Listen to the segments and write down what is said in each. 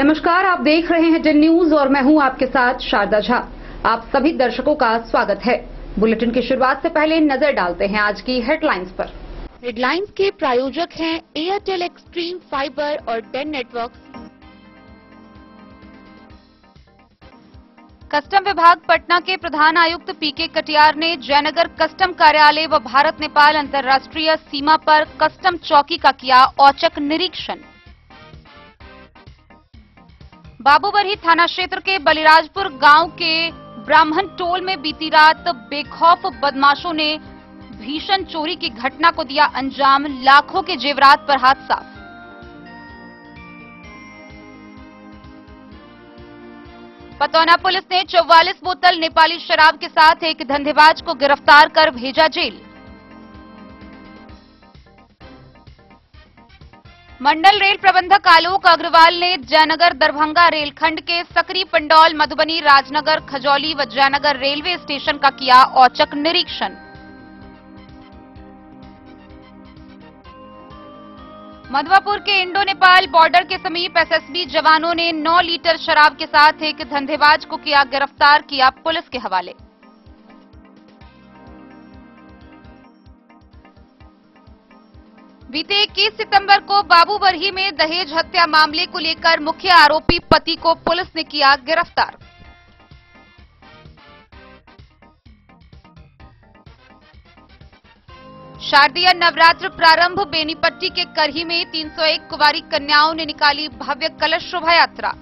नमस्कार, आप देख रहे हैं डेन न्यूज और मैं हूं आपके साथ शारदा झा। आप सभी दर्शकों का स्वागत है। बुलेटिन की शुरुआत से पहले नजर डालते हैं आज की हेडलाइंस पर। हेडलाइंस के प्रायोजक हैं एयरटेल एक्सट्रीम फाइबर और डेन नेटवर्क्स। कस्टम विभाग पटना के प्रधान आयुक्त पीके कटियार ने जयनगर कस्टम कार्यालय व भारत नेपाल अंतर्राष्ट्रीय सीमा पर कस्टम चौकी का किया औचक निरीक्षण। बाबूबरही थाना क्षेत्र के बलिराजपुर गांव के ब्राह्मण टोल में बीती रात बेखौफ बदमाशों ने भीषण चोरी की घटना को दिया अंजाम, लाखों के जेवरात पर हाथ साफ। पतौना पुलिस ने 44 बोतल नेपाली शराब के साथ एक धंधेबाज को गिरफ्तार कर भेजा जेल। मंडल रेल प्रबंधक आलोक अग्रवाल ने जयनगर दरभंगा रेलखंड के सकरी, पंडौल, मधुबनी, राजनगर, खजौली व जयनगर रेलवे स्टेशन का किया औचक निरीक्षण। मधवापुर के इंडो नेपाल बॉर्डर के समीप एसएसबी जवानों ने 9 लीटर शराब के साथ एक धंधेबाज को किया गिरफ्तार, किया पुलिस के हवाले। बीते 21 सितंबर को बाबूबरही में दहेज हत्या मामले को लेकर मुख्य आरोपी पति को पुलिस ने किया गिरफ्तार। शारदीय नवरात्र प्रारंभ, बेनीपट्टी के करही में 301 कुंवारी कन्याओं ने निकाली भव्य कलश शोभा यात्रा।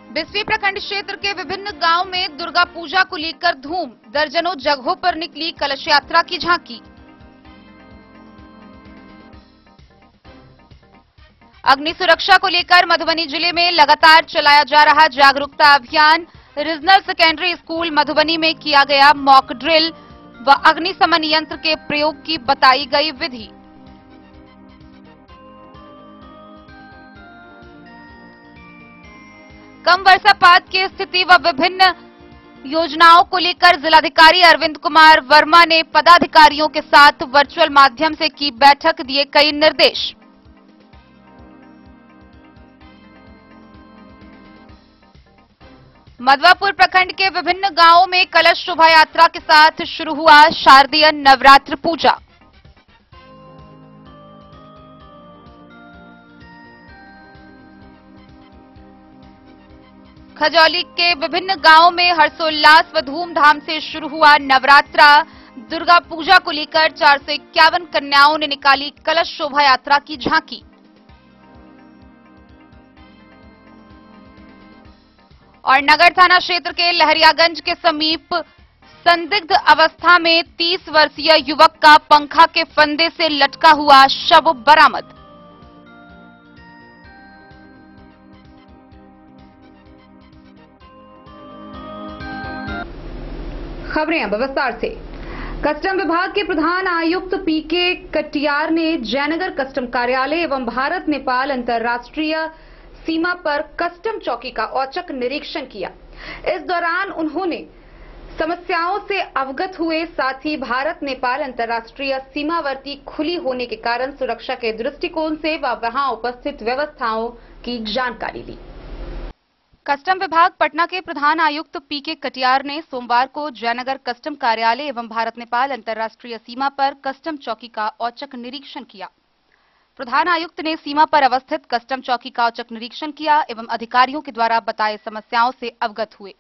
बिस्वी प्रखंड क्षेत्र के विभिन्न गांव में दुर्गा पूजा को लेकर धूम, दर्जनों जगहों पर निकली कलश यात्रा की झांकी। अग्नि सुरक्षा को लेकर मधुबनी जिले में लगातार चलाया जा रहा जागरूकता अभियान। रीजनल सेकेंडरी स्कूल मधुबनी में किया गया मॉक ड्रिल व अग्निशमन यंत्र के प्रयोग की बताई गई विधि। कम वर्षापात की स्थिति व विभिन्न योजनाओं को लेकर जिलाधिकारी अरविंद कुमार वर्मा ने पदाधिकारियों के साथ वर्चुअल माध्यम से की बैठक, दिए कई निर्देश। मधवापुर प्रखंड के विभिन्न गांवों में कलश शोभा यात्रा के साथ शुरू हुआ शारदीय नवरात्र पूजा। खजौली के विभिन्न गांवों में हर्षोल्लास व धूमधाम से शुरू हुआ नवरात्रा। दुर्गा पूजा को लेकर 451 कन्याओं ने निकाली कलश शोभा यात्रा की झांकी। और नगर थाना क्षेत्र के लहरियागंज के समीप संदिग्ध अवस्था में 30 वर्षीय युवक का पंखा के फंदे से लटका हुआ शव बरामद। खबरें अब विस्तार से। कस्टम विभाग के प्रधान आयुक्त पीके कटियार ने जयनगर कस्टम कार्यालय एवं भारत नेपाल अंतर्राष्ट्रीय सीमा पर कस्टम चौकी का औचक निरीक्षण किया। इस दौरान उन्होंने समस्याओं से अवगत हुए, साथ ही भारत नेपाल अंतर्राष्ट्रीय सीमावर्ती खुली होने के कारण सुरक्षा के दृष्टिकोण से व वहां उपस्थित व्यवस्थाओं की जानकारी ली। कस्टम विभाग पटना के प्रधान आयुक्त पीके कटियार ने सोमवार को जयनगर कस्टम कार्यालय एवं भारत नेपाल अंतर्राष्ट्रीय सीमा पर कस्टम चौकी का औचक निरीक्षण किया। प्रधान आयुक्त ने सीमा पर अवस्थित कस्टम चौकी का औचक निरीक्षण किया एवं अधिकारियों के द्वारा बताए समस्याओं से अवगत हुए।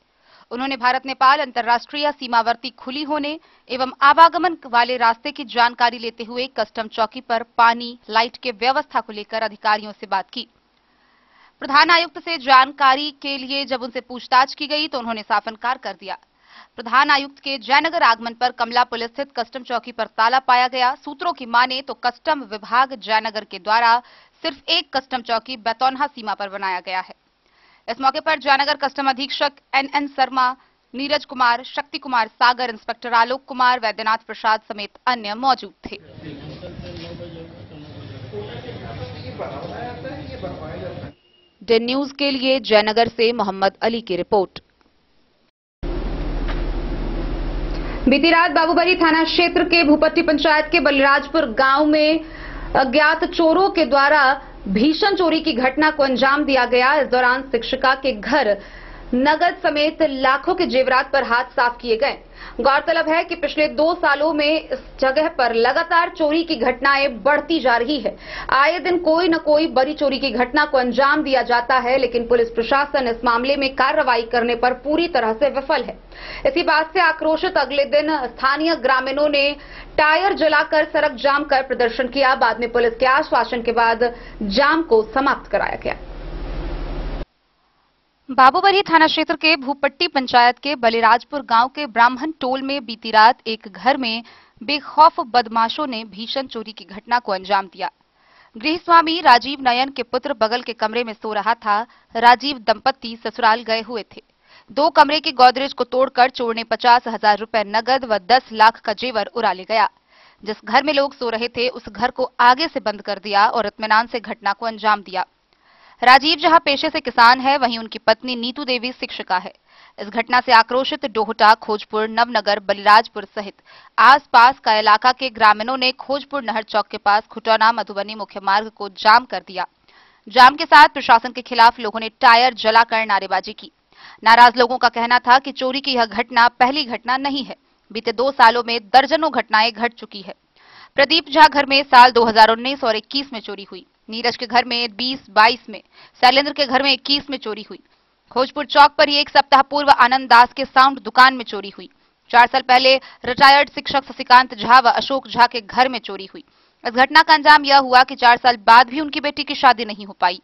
उन्होंने भारत नेपाल अंतर्राष्ट्रीय सीमावर्ती खुली होने एवं आवागमन वाले रास्ते की जानकारी लेते हुए कस्टम चौकी पर पानी, लाइट के व्यवस्था को लेकर अधिकारियों से बात की। प्रधान आयुक्त से जानकारी के लिए जब उनसे पूछताछ की गई तो उन्होंने साफ इनकार कर दिया। प्रधान आयुक्त के जयनगर आगमन पर कमला पुल स्थित कस्टम चौकी पर ताला पाया गया। सूत्रों की माने तो कस्टम विभाग जयनगर के द्वारा सिर्फ एक कस्टम चौकी बैतौन्हा सीमा पर बनाया गया है। इस मौके पर जयनगर कस्टम अधीक्षक एनएन शर्मा, नीरज कुमार, शक्ति कुमार सागर, इंस्पेक्टर आलोक कुमार, वैद्यनाथ प्रसाद समेत अन्य मौजूद थे। डेन न्यूज के लिए जयनगर से मोहम्मद अली की रिपोर्ट। बीती रात बाबूबरही थाना क्षेत्र के भूपट्टी पंचायत के बलिराजपुर गांव में अज्ञात चोरों के द्वारा भीषण चोरी की घटना को अंजाम दिया गया। इस दौरान शिक्षिका के घर नगद समेत लाखों के जेवरात पर हाथ साफ किए गए। गौरतलब है कि पिछले 2 सालों में इस जगह पर लगातार चोरी की घटनाएं बढ़ती जा रही है। आए दिन कोई न कोई बड़ी चोरी की घटना को अंजाम दिया जाता है, लेकिन पुलिस प्रशासन इस मामले में कार्रवाई करने पर पूरी तरह से विफल है। इसी बात से आक्रोशित अगले दिन स्थानीय ग्रामीणों ने टायर जलाकर सड़क जाम कर प्रदर्शन किया। बाद में पुलिस के आश्वासन के बाद जाम को समाप्त कराया गया। बाबूबरी थाना क्षेत्र के भूपट्टी पंचायत के बलिराजपुर गांव के ब्राह्मण टोल में बीती रात एक घर में बेखौफ बदमाशों ने भीषण चोरी की घटना को अंजाम दिया। गृहस्वामी राजीव नयन के पुत्र बगल के कमरे में सो रहा था। राजीव दंपत्ति ससुराल गए हुए थे। 2 कमरे की गोदरेज को तोड़कर चोर ने 50,000 रुपए नगद व 10 लाख का जेवर उड़ा ले गया। जिस घर में लोग सो रहे थे उस घर को आगे से बंद कर दिया और इत्मीनान से घटना को अंजाम दिया। राजीव जहां पेशे से किसान है, वहीं उनकी पत्नी नीतू देवी शिक्षिका है। इस घटना से आक्रोशित डोहटा, खोजपुर, नवनगर, बलिराजपुर सहित आसपास का इलाका के ग्रामीणों ने खोजपुर नहर चौक के पास खुटौना मधुबनी मुख्य मार्ग को जाम कर दिया। जाम के साथ प्रशासन के खिलाफ लोगों ने टायर जलाकर नारेबाजी की। नाराज लोगों का कहना था कि चोरी की यह घटना पहली घटना नहीं है। बीते 2 सालों में दर्जनों घटनाएं घट चुकी है। प्रदीप झा घर में साल 2019 और 21 में चोरी हुई। नीरज के घर में 20-22 में, शैलेंद्र के घर में 21 में चोरी हुई। खोजपुर चौक पर ही 1 सप्ताह पूर्व आनंद दास के साउंड दुकान में चोरी हुई। 4 साल पहले रिटायर्ड शिक्षक शशिकांत झा व अशोक झा के घर में चोरी हुई। इस घटना का अंजाम यह हुआ कि 4 साल बाद भी उनकी बेटी की शादी नहीं हो पाई।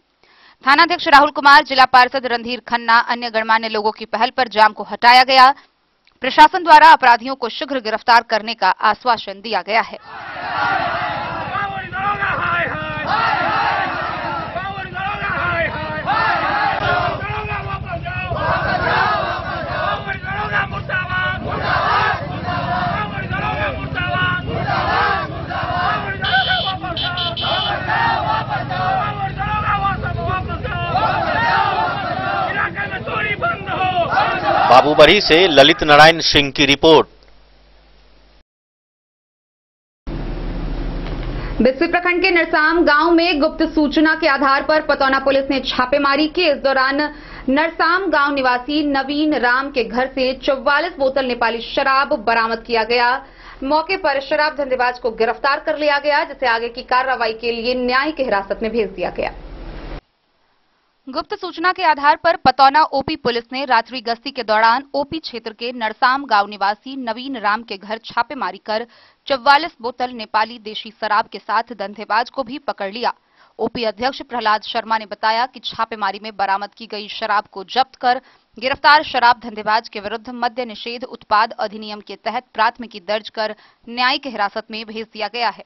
थानाध्यक्ष राहुल कुमार, जिला पार्षद रणधीर खन्ना, अन्य गणमान्य लोगों की पहल पर जाम को हटाया गया। प्रशासन द्वारा अपराधियों को शीघ्र गिरफ्तार करने का आश्वासन दिया गया है। बाबूबरी से ललित नारायण सिंह की रिपोर्ट। बिस्फी प्रखंड के नरसाम गांव में गुप्त सूचना के आधार पर पतौना पुलिस ने छापेमारी की। इस दौरान नरसाम गांव निवासी नवीन राम के घर से 44 बोतल नेपाली शराब बरामद किया गया। मौके पर शराब धंधेबाज को गिरफ्तार कर लिया गया, जिसे आगे की कार्रवाई के लिए न्यायिक हिरासत में भेज दिया गया। गुप्त सूचना के आधार पर पतौना ओपी पुलिस ने रात्रि गश्ती के दौरान ओपी क्षेत्र के नरसाम गांव निवासी नवीन राम के घर छापेमारी कर 44 बोतल नेपाली देशी शराब के साथ धंधेबाज को भी पकड़ लिया। ओपी अध्यक्ष प्रहलाद शर्मा ने बताया कि छापेमारी में बरामद की गई शराब को जब्त कर गिरफ्तार शराब धंधेबाज के विरुद्ध मद्य निषेध उत्पाद अधिनियम के तहत प्राथमिकी दर्ज कर न्यायिक हिरासत में भेज दिया गया है।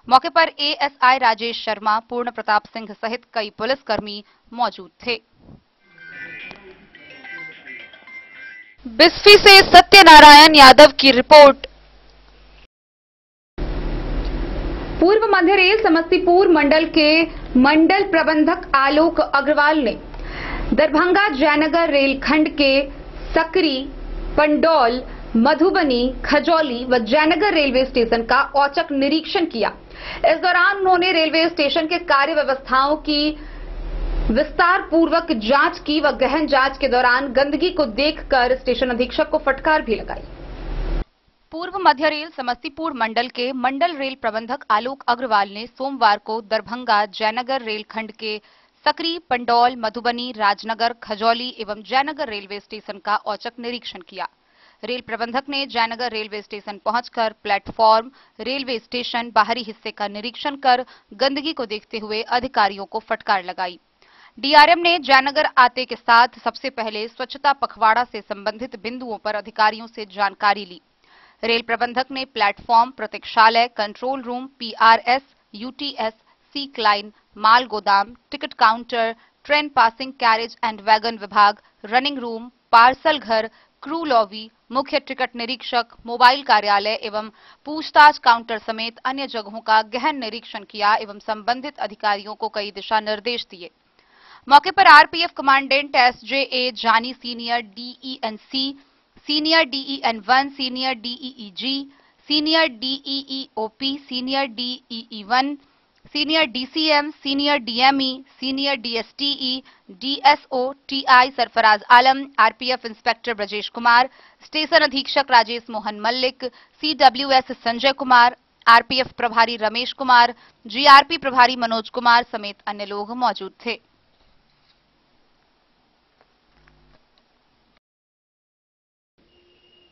मौके पर एएसआई राजेश शर्मा, पूर्ण प्रताप सिंह सहित कई पुलिसकर्मी मौजूद थे। बिस्फी से सत्यनारायण यादव की रिपोर्ट। पूर्व मध्य रेल समस्तीपुर मंडल के मंडल प्रबंधक आलोक अग्रवाल ने दरभंगा जयनगर रेलखंड के सकरी, पंडौल, मधुबनी, खजौली व जयनगर रेलवे स्टेशन का औचक निरीक्षण किया। इस दौरान उन्होंने रेलवे स्टेशन के कार्य व्यवस्थाओं की विस्तार पूर्वक जांच की व गहन जांच के दौरान गंदगी को देखकर स्टेशन अधीक्षक को फटकार भी लगाई। पूर्व मध्य रेल समस्तीपुर मंडल के मंडल रेल प्रबंधक आलोक अग्रवाल ने सोमवार को दरभंगा जयनगर रेलखंड के सकरी, पंडौल, मधुबनी, राजनगर, खजौली एवं जयनगर रेलवे स्टेशन का औचक निरीक्षण किया। रेल प्रबंधक ने जयनगर रेलवे स्टेशन पहुंचकर प्लेटफॉर्म, रेलवे स्टेशन बाहरी हिस्से का निरीक्षण कर गंदगी को देखते हुए अधिकारियों को फटकार लगाई। डीआरएम ने जयनगर आते के साथ सबसे पहले स्वच्छता पखवाड़ा से संबंधित बिंदुओं पर अधिकारियों से जानकारी ली। रेल प्रबंधक ने प्लेटफॉर्म, प्रतीक्षालय, control room, PRS, UTS, sick line, माल गोदाम, ticket counter, train passing carriage and wagon विभाग, रनिंग रूम, पार्सल घर, क्रू लॉबी, मुख्य टिकट निरीक्षक, मोबाइल कार्यालय एवं पूछताछ काउंटर समेत अन्य जगहों का गहन निरीक्षण किया एवं संबंधित अधिकारियों को कई दिशा निर्देश दिए। मौके पर RPF commandant SJA Jani, senior DENC, senior DEN one, senior DEEG, senior DEEOP, senior DEE one, senior DCM, senior DME, senior DSTE, DSO, TI Sarfaraz Alam, RPF inspector Brajesh Kumar, station अधीक्षक राजेश मोहन मल्लिक, सीडब्ल्यूएस संजय कुमार, आरपीएफ प्रभारी रमेश कुमार, जीआरपी प्रभारी मनोज कुमार समेत अन्य लोग मौजूद थे।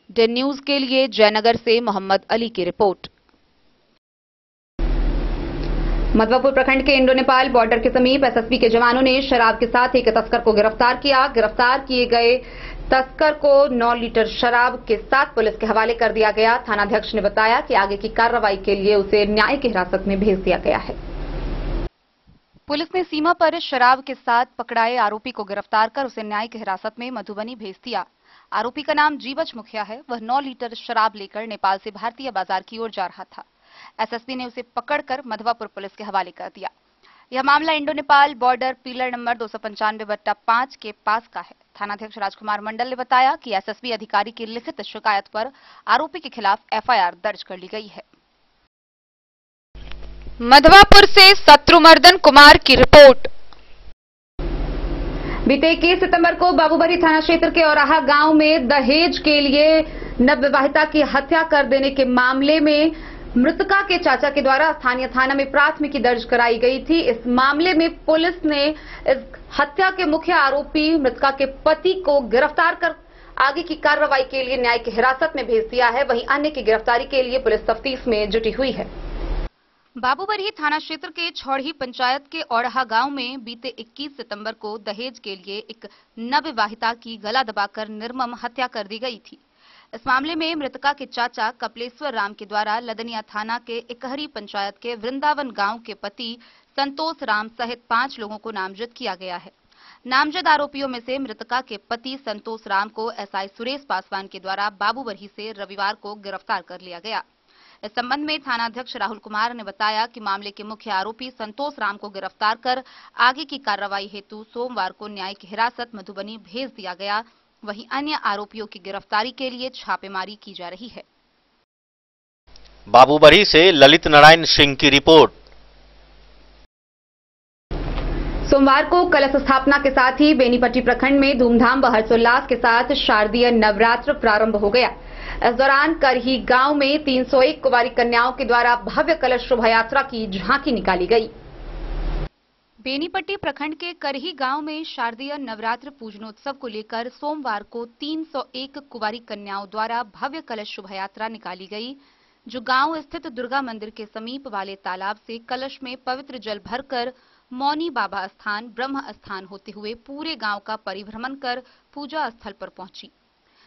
डेन न्यूज के लिए जयनगर से मोहम्मद अली की रिपोर्ट। मधवापुर प्रखंड के इंडो नेपाल बॉर्डर के समीप एसएसबी के जवानों ने शराब के साथ एक तस्कर को गिरफ्तार किया। गिरफ्तार किए गए तस्कर को 9 लीटर शराब के साथ पुलिस के हवाले कर दिया गया। थानाध्यक्ष ने बताया कि आगे की कार्रवाई के लिए उसे न्याय की हिरासत में भेज दिया गया है। पुलिस ने सीमा पर शराब के साथ पकड़ाए आरोपी को गिरफ्तार कर उसे न्यायिक हिरासत में मधुबनी भेज दिया। आरोपी का नाम जीवच मुखिया है। वह 9 लीटर शराब लेकर नेपाल से भारतीय बाजार की ओर जा रहा था। एसएसबी ने उसे पकड़कर मधवापुर पुलिस के हवाले कर दिया। यह मामला Indo Nepal border pillar number 295/5 के पास का है। थानाध्यक्ष राजकुमार मंडल ने बताया कि एसएसबी अधिकारी की लिखित शिकायत पर आरोपी के खिलाफ एफआईआर दर्ज कर ली गई है। मधवापुर से शत्रुमर्दन कुमार की रिपोर्ट। बीते 21 सितंबर को बाबूबरी थाना क्षेत्र के औराहा गांव में दहेज के लिए नवविवाहिता की हत्या कर देने के मामले में मृतका के चाचा के द्वारा स्थानीय थाना में प्राथमिकी दर्ज कराई गई थी। इस मामले में पुलिस ने इस हत्या के मुख्य आरोपी मृतका के पति को गिरफ्तार कर आगे की कार्रवाई के लिए न्यायिक हिरासत में भेज दिया है। वहीं अन्य की गिरफ्तारी के लिए पुलिस तफ्तीश में जुटी हुई है। बाबूबरही थाना क्षेत्र के छौड़ी पंचायत के औराहा गांव में बीते 21 सितंबर को दहेज के लिए एक नवविवाहिता की गला दबाकर निर्मम हत्या कर दी गई थी। इस मामले में मृतका के चाचा कपिलेश्वर राम के द्वारा लदनिया थाना के इकहरी पंचायत के वृंदावन गांव के पति संतोष राम सहित 5 लोगों को नामजद किया गया है। नामजद आरोपियों में से मृतका के पति संतोष राम को एसआई सुरेश पासवान के द्वारा बाबूबरही से रविवार को गिरफ्तार कर लिया गया। इस संबंध में थानाध्यक्ष राहुल कुमार ने बताया कि मामले के मुख्य आरोपी संतोष राम को गिरफ्तार कर आगे की कार्रवाई हेतु सोमवार को न्यायिक हिरासत मधुबनी भेज दिया गया। वहीं अन्य आरोपियों की गिरफ्तारी के लिए छापेमारी की जा रही है। बाबूबरही से ललित नारायण सिंह की रिपोर्ट। सोमवार को कलश स्थापना के साथ ही बेनीपट्टी प्रखंड में धूमधाम व हर्षोल्लास के साथ शारदीय नवरात्र प्रारंभ हो गया। इस दौरान करही गांव में 301 कुंवारी कन्याओं के द्वारा भव्य कलश शोभा यात्रा की झांकी निकाली गई। बेनीपट्टी प्रखंड के करही गांव में शारदीय नवरात्र पूजनोत्सव को लेकर सोमवार को 301 कुंवारी कन्याओं द्वारा भव्य कलश शोभा यात्रा निकाली गई, जो गांव स्थित दुर्गा मंदिर के समीप वाले तालाब से कलश में पवित्र जल भरकर मौनी बाबा स्थान ब्रह्म स्थान होते हुए पूरे गांव का परिभ्रमण कर पूजा स्थल पर पहुंची,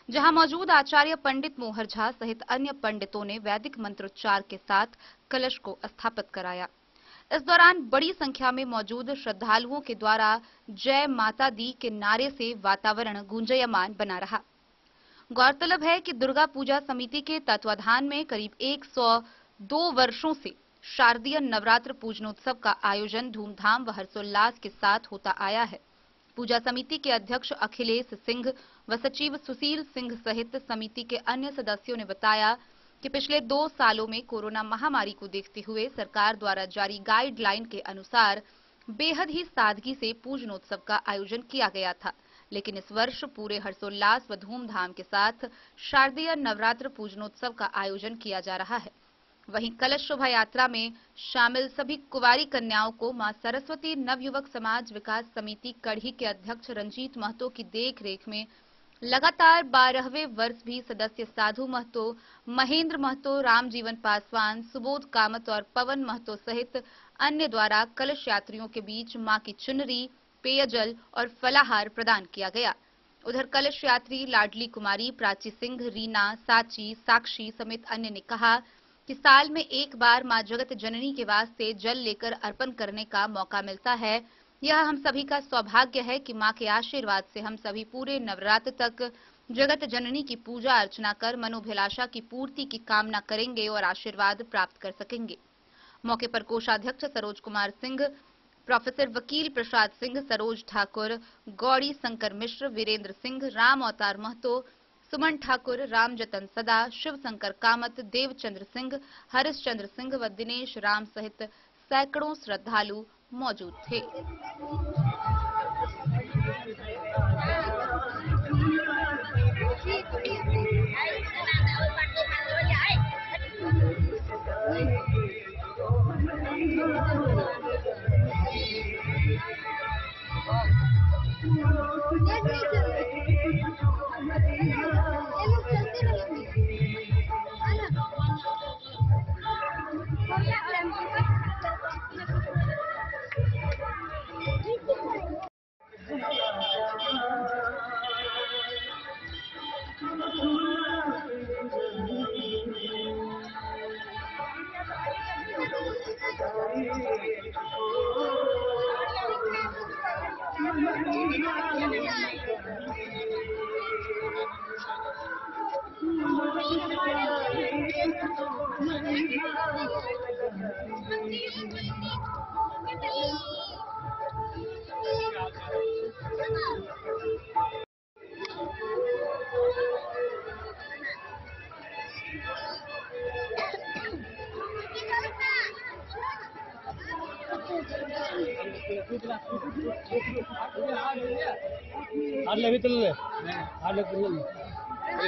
जहां मौजूद आचार्य पंडित मोहर झा सहित अन्य पंडितों ने वैदिक मंत्रोच्चार के साथ कलश को स्थापित कराया। इस दौरान बड़ी संख्या में मौजूद श्रद्धालुओं के द्वारा जय माता दी के नारे से वातावरण गूंजयमान बना रहा। गौरतलब है कि दुर्गा पूजा समिति के तत्वाधान में करीब 102 वर्षों से शारदीय नवरात्र पूजनोत्सव का आयोजन धूमधाम व हर्षोल्लास के साथ होता आया है। पूजा समिति के अध्यक्ष अखिलेश सिंह व सचिव सुशील सिंह सहित समिति के अन्य सदस्यों ने बताया कि पिछले 2 सालों में कोरोना महामारी को देखते हुए सरकार द्वारा जारी गाइडलाइन के अनुसार बेहद ही सादगी से पूजनोत्सव का आयोजन किया गया था, लेकिन इस वर्ष पूरे हर्षोल्लास व धूमधाम के साथ शारदीय नवरात्र पूजनोत्सव का आयोजन किया जा रहा है। वहीं कलश शोभा यात्रा में शामिल सभी कुंवारी कन्याओं को मां सरस्वती नवयुवक समाज विकास समिति कड़ही के अध्यक्ष रंजीत महतो की देखरेख में लगातार 12वें वर्ष भी सदस्य साधु महतो, महेंद्र महतो, रामजीवन पासवान, सुबोध कामत और पवन महतो सहित अन्य द्वारा कलश यात्रियों के बीच मां की चुनरी, पेयजल और फलाहार प्रदान किया गया। उधर कलश यात्री लाडली कुमारी प्राची सिंह, रीना, साची, साक्षी समेत अन्य ने कहा कि साल में एक बार मां जगत जननी के वास्ते जल लेकर अर्पण करने का मौका मिलता है। यह हम सभी का सौभाग्य है कि मां के आशीर्वाद से हम सभी पूरे नवरात्र तक जगत जननी की पूजा अर्चना कर मनोभिलाषा की पूर्ति की कामना करेंगे और आशीर्वाद प्राप्त कर सकेंगे। मौके पर कोषाध्यक्ष सरोज कुमार सिंह, प्रोफेसर वकील प्रसाद सिंह, सरोज ठाकुर, गौड़ी शंकर मिश्र, वीरेंद्र सिंह, राम अवतार महतो, सुमन ठाकुर, राम जतन सदा, शिव शंकर कामत, देवचंद्र सिंह, हरिश्चंद्र सिंह व दिनेश राम सहित सैकड़ों श्रद्धालु मौजूद थे।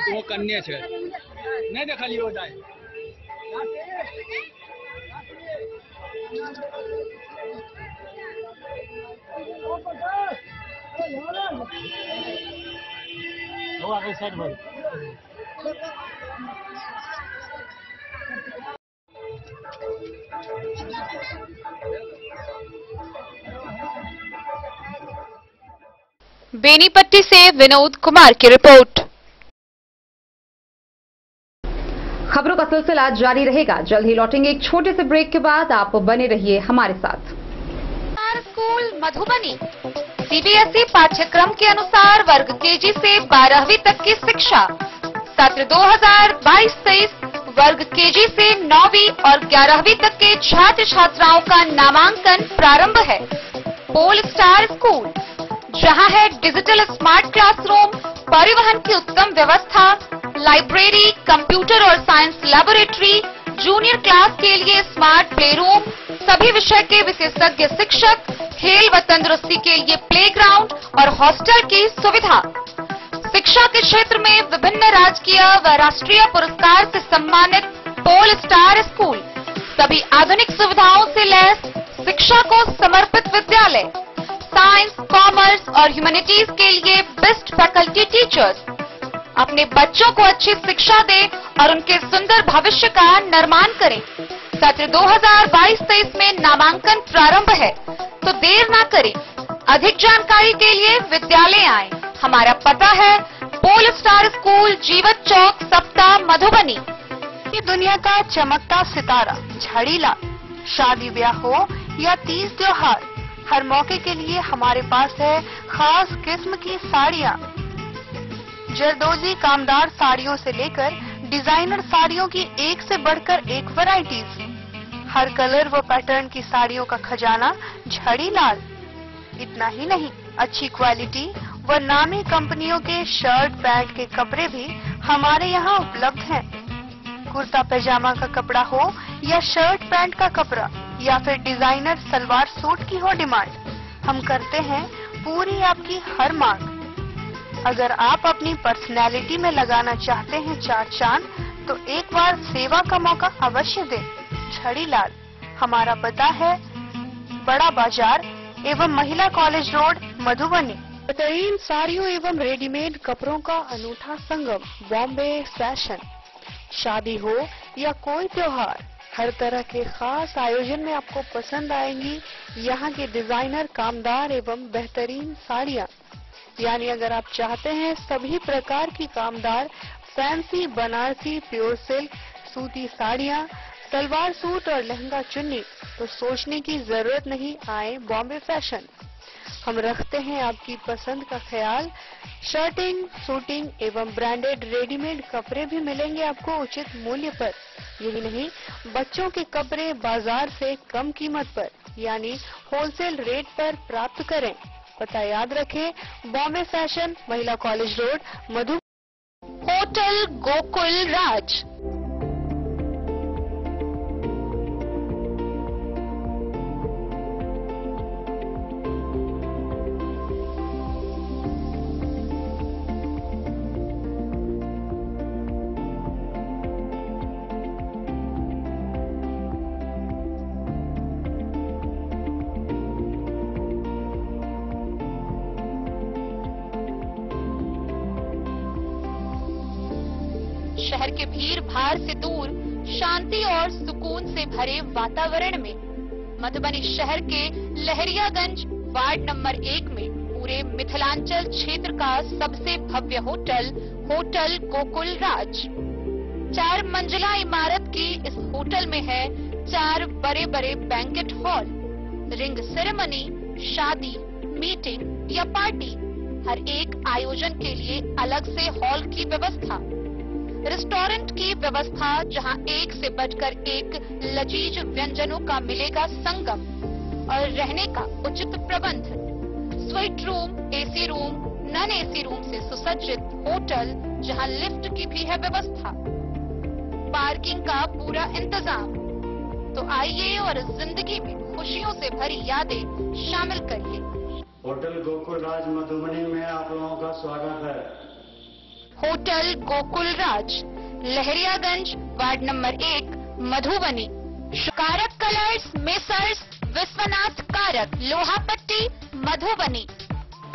वो कन्या छे नहीं देखलिए वो जाए वो आगे साइड में बेनीपट्टी से विनोद कुमार की रिपोर्ट। खबरों का सिलसिला जारी रहेगा। जल्द ही लौटेंगे एक छोटे से ब्रेक के बाद। आप बने रहिए हमारे साथ। स्कूल मधुबनी सीबीएसई पाठ्यक्रम के अनुसार वर्ग केजी से 12वीं तक की शिक्षा। सत्र 2022-23 वर्ग केजी से 9वीं और 11वीं तक के छात्र छात्राओं का नामांकन प्रारंभ है। पोल स्टार स्कूल, जहां है डिजिटल स्मार्ट क्लासरूम, परिवहन की उत्तम व्यवस्था, लाइब्रेरी, कंप्यूटर और साइंस लैबोरेटरी, जूनियर क्लास के लिए स्मार्ट प्ले रूम, सभी विषय के विशेषज्ञ शिक्षक, खेल व तंदुरुस्ती के लिए प्लेग्राउंड और हॉस्टल की सुविधा। शिक्षा के क्षेत्र में विभिन्न राजकीय व राष्ट्रीय पुरस्कार से सम्मानित पोल स्टार स्कूल, सभी आधुनिक सुविधाओं से लैस शिक्षा को समर्पित विद्यालय, साइंस, कॉमर्स और ह्यूमैनिटीज के लिए बेस्ट फैकल्टी टीचर्स। अपने बच्चों को अच्छी शिक्षा दें और उनके सुंदर भविष्य का निर्माण करें। सत्र 2022-23 में नामांकन प्रारंभ है, तो देर ना करें। अधिक जानकारी के लिए विद्यालय आएं। हमारा पता है पोल स्टार स्कूल, जीवत चौक, सप्ताह, मधुबनी। ये दुनिया का चमकता सितारा झाड़ीलाल, शादी ब्याह हो या तीज त्योहार, हर मौके के लिए हमारे पास है खास किस्म की साड़ियाँ। जरदोजी कामदार साड़ियों से लेकर डिजाइनर साड़ियों की एक से बढ़कर एक वैरायटीज, हर कलर व पैटर्न की साड़ियों का खजाना झाड़ीलाल। इतना ही नहीं, अच्छी क्वालिटी व नामी कंपनियों के शर्ट पैंट के कपड़े भी हमारे यहाँ उपलब्ध हैं। कुर्ता पैजामा का कपड़ा हो या शर्ट पैंट का कपड़ा या फिर डिजाइनर सलवार सूट की हो डिमांड, हम करते हैं पूरी आपकी हर मांग। अगर आप अपनी पर्सनैलिटी में लगाना चाहते हैं चार चांद, तो एक बार सेवा का मौका अवश्य दें। झाड़ीलाल, हमारा पता है बड़ा बाजार एवं महिला कॉलेज रोड, मधुबनी। बेहतरीन साड़ियों एवं रेडीमेड कपड़ों का अनूठा संगम, बॉम्बे फैशन। शादी हो या कोई त्योहार, हर तरह के खास आयोजन में आपको पसंद आएंगी यहाँ के डिजाइनर, कामदार एवं बेहतरीन साड़ियाँ। यानी अगर आप चाहते हैं सभी प्रकार की कामदार, फैंसी, बनारसी, प्योर सिल्क, सूती साड़ियाँ, सलवार सूट और लहंगा चुन्नी, तो सोचने की जरूरत नहीं, आए बॉम्बे फैशन। हम रखते हैं आपकी पसंद का ख्याल। शर्टिंग, सूटिंग एवं ब्रांडेड रेडीमेड कपड़े भी मिलेंगे आपको उचित मूल्य पर। यही नहीं, बच्चों के कपड़े बाजार से कम कीमत पर यानी होलसेल रेट पर प्राप्त करें। पता याद रखें, बॉम्बे फैशन, महिला कॉलेज रोड, मधु। होटल गोकुल राज। शहर के भीड़ भाड़ से दूर शांति और सुकून से भरे वातावरण में मधुबनी शहर के लहरियागंज वार्ड नंबर 1 में पूरे मिथिलांचल क्षेत्र का सबसे भव्य होटल होटल गोकुल राज 4 मंजिला इमारत की इस होटल में है 4 बड़े बड़े बैंकेट हॉल, रिंग सेरेमनी, शादी, मीटिंग या पार्टी, हर एक आयोजन के लिए अलग से हॉल की व्यवस्था, रेस्टोरेंट की व्यवस्था जहां एक से बढ़कर एक लजीज व्यंजनों का मिलेगा संगम और रहने का उचित प्रबंध, suite room, AC room, non AC room से सुसज्जित होटल जहां लिफ्ट की भी है व्यवस्था, पार्किंग का पूरा इंतजाम। तो आइए और जिंदगी में खुशियों से भरी यादें शामिल करिए। होटल गोकुल राज मधुबनी में आप लोगों का स्वागत है। होटल गोकुल राज, लहरियागंज, वार्ड नंबर 1, मधुबनी। कारक कलर्स, मेसर्स विश्वनाथ कारक, लोहापट्टी, मधुबनी।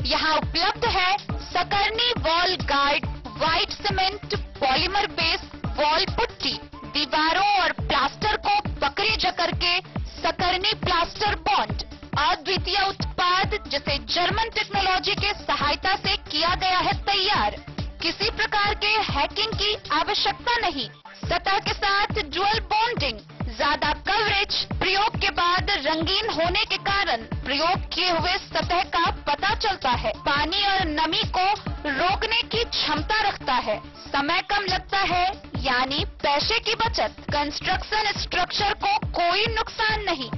यहाँ उपलब्ध है सकरनी wall guard, white cement, polymer base wall putty, दीवारों और प्लास्टर को पकड़े जकड़ के सकरनी प्लास्टर बॉन्ड, अद्वितीय उत्पाद जिसे जर्मन टेक्नोलॉजी के सहायता से किया गया है तैयार। किसी प्रकार के हैकिंग की आवश्यकता नहीं, सतह के साथ डुअल बॉन्डिंग, ज्यादा कवरेज, प्रयोग के बाद रंगीन होने के कारण प्रयोग किए हुए सतह का पता चलता है, पानी और नमी को रोकने की क्षमता रखता है, समय कम लगता है यानी पैसे की बचत, कंस्ट्रक्शन स्ट्रक्चर को कोई नुकसान नहीं,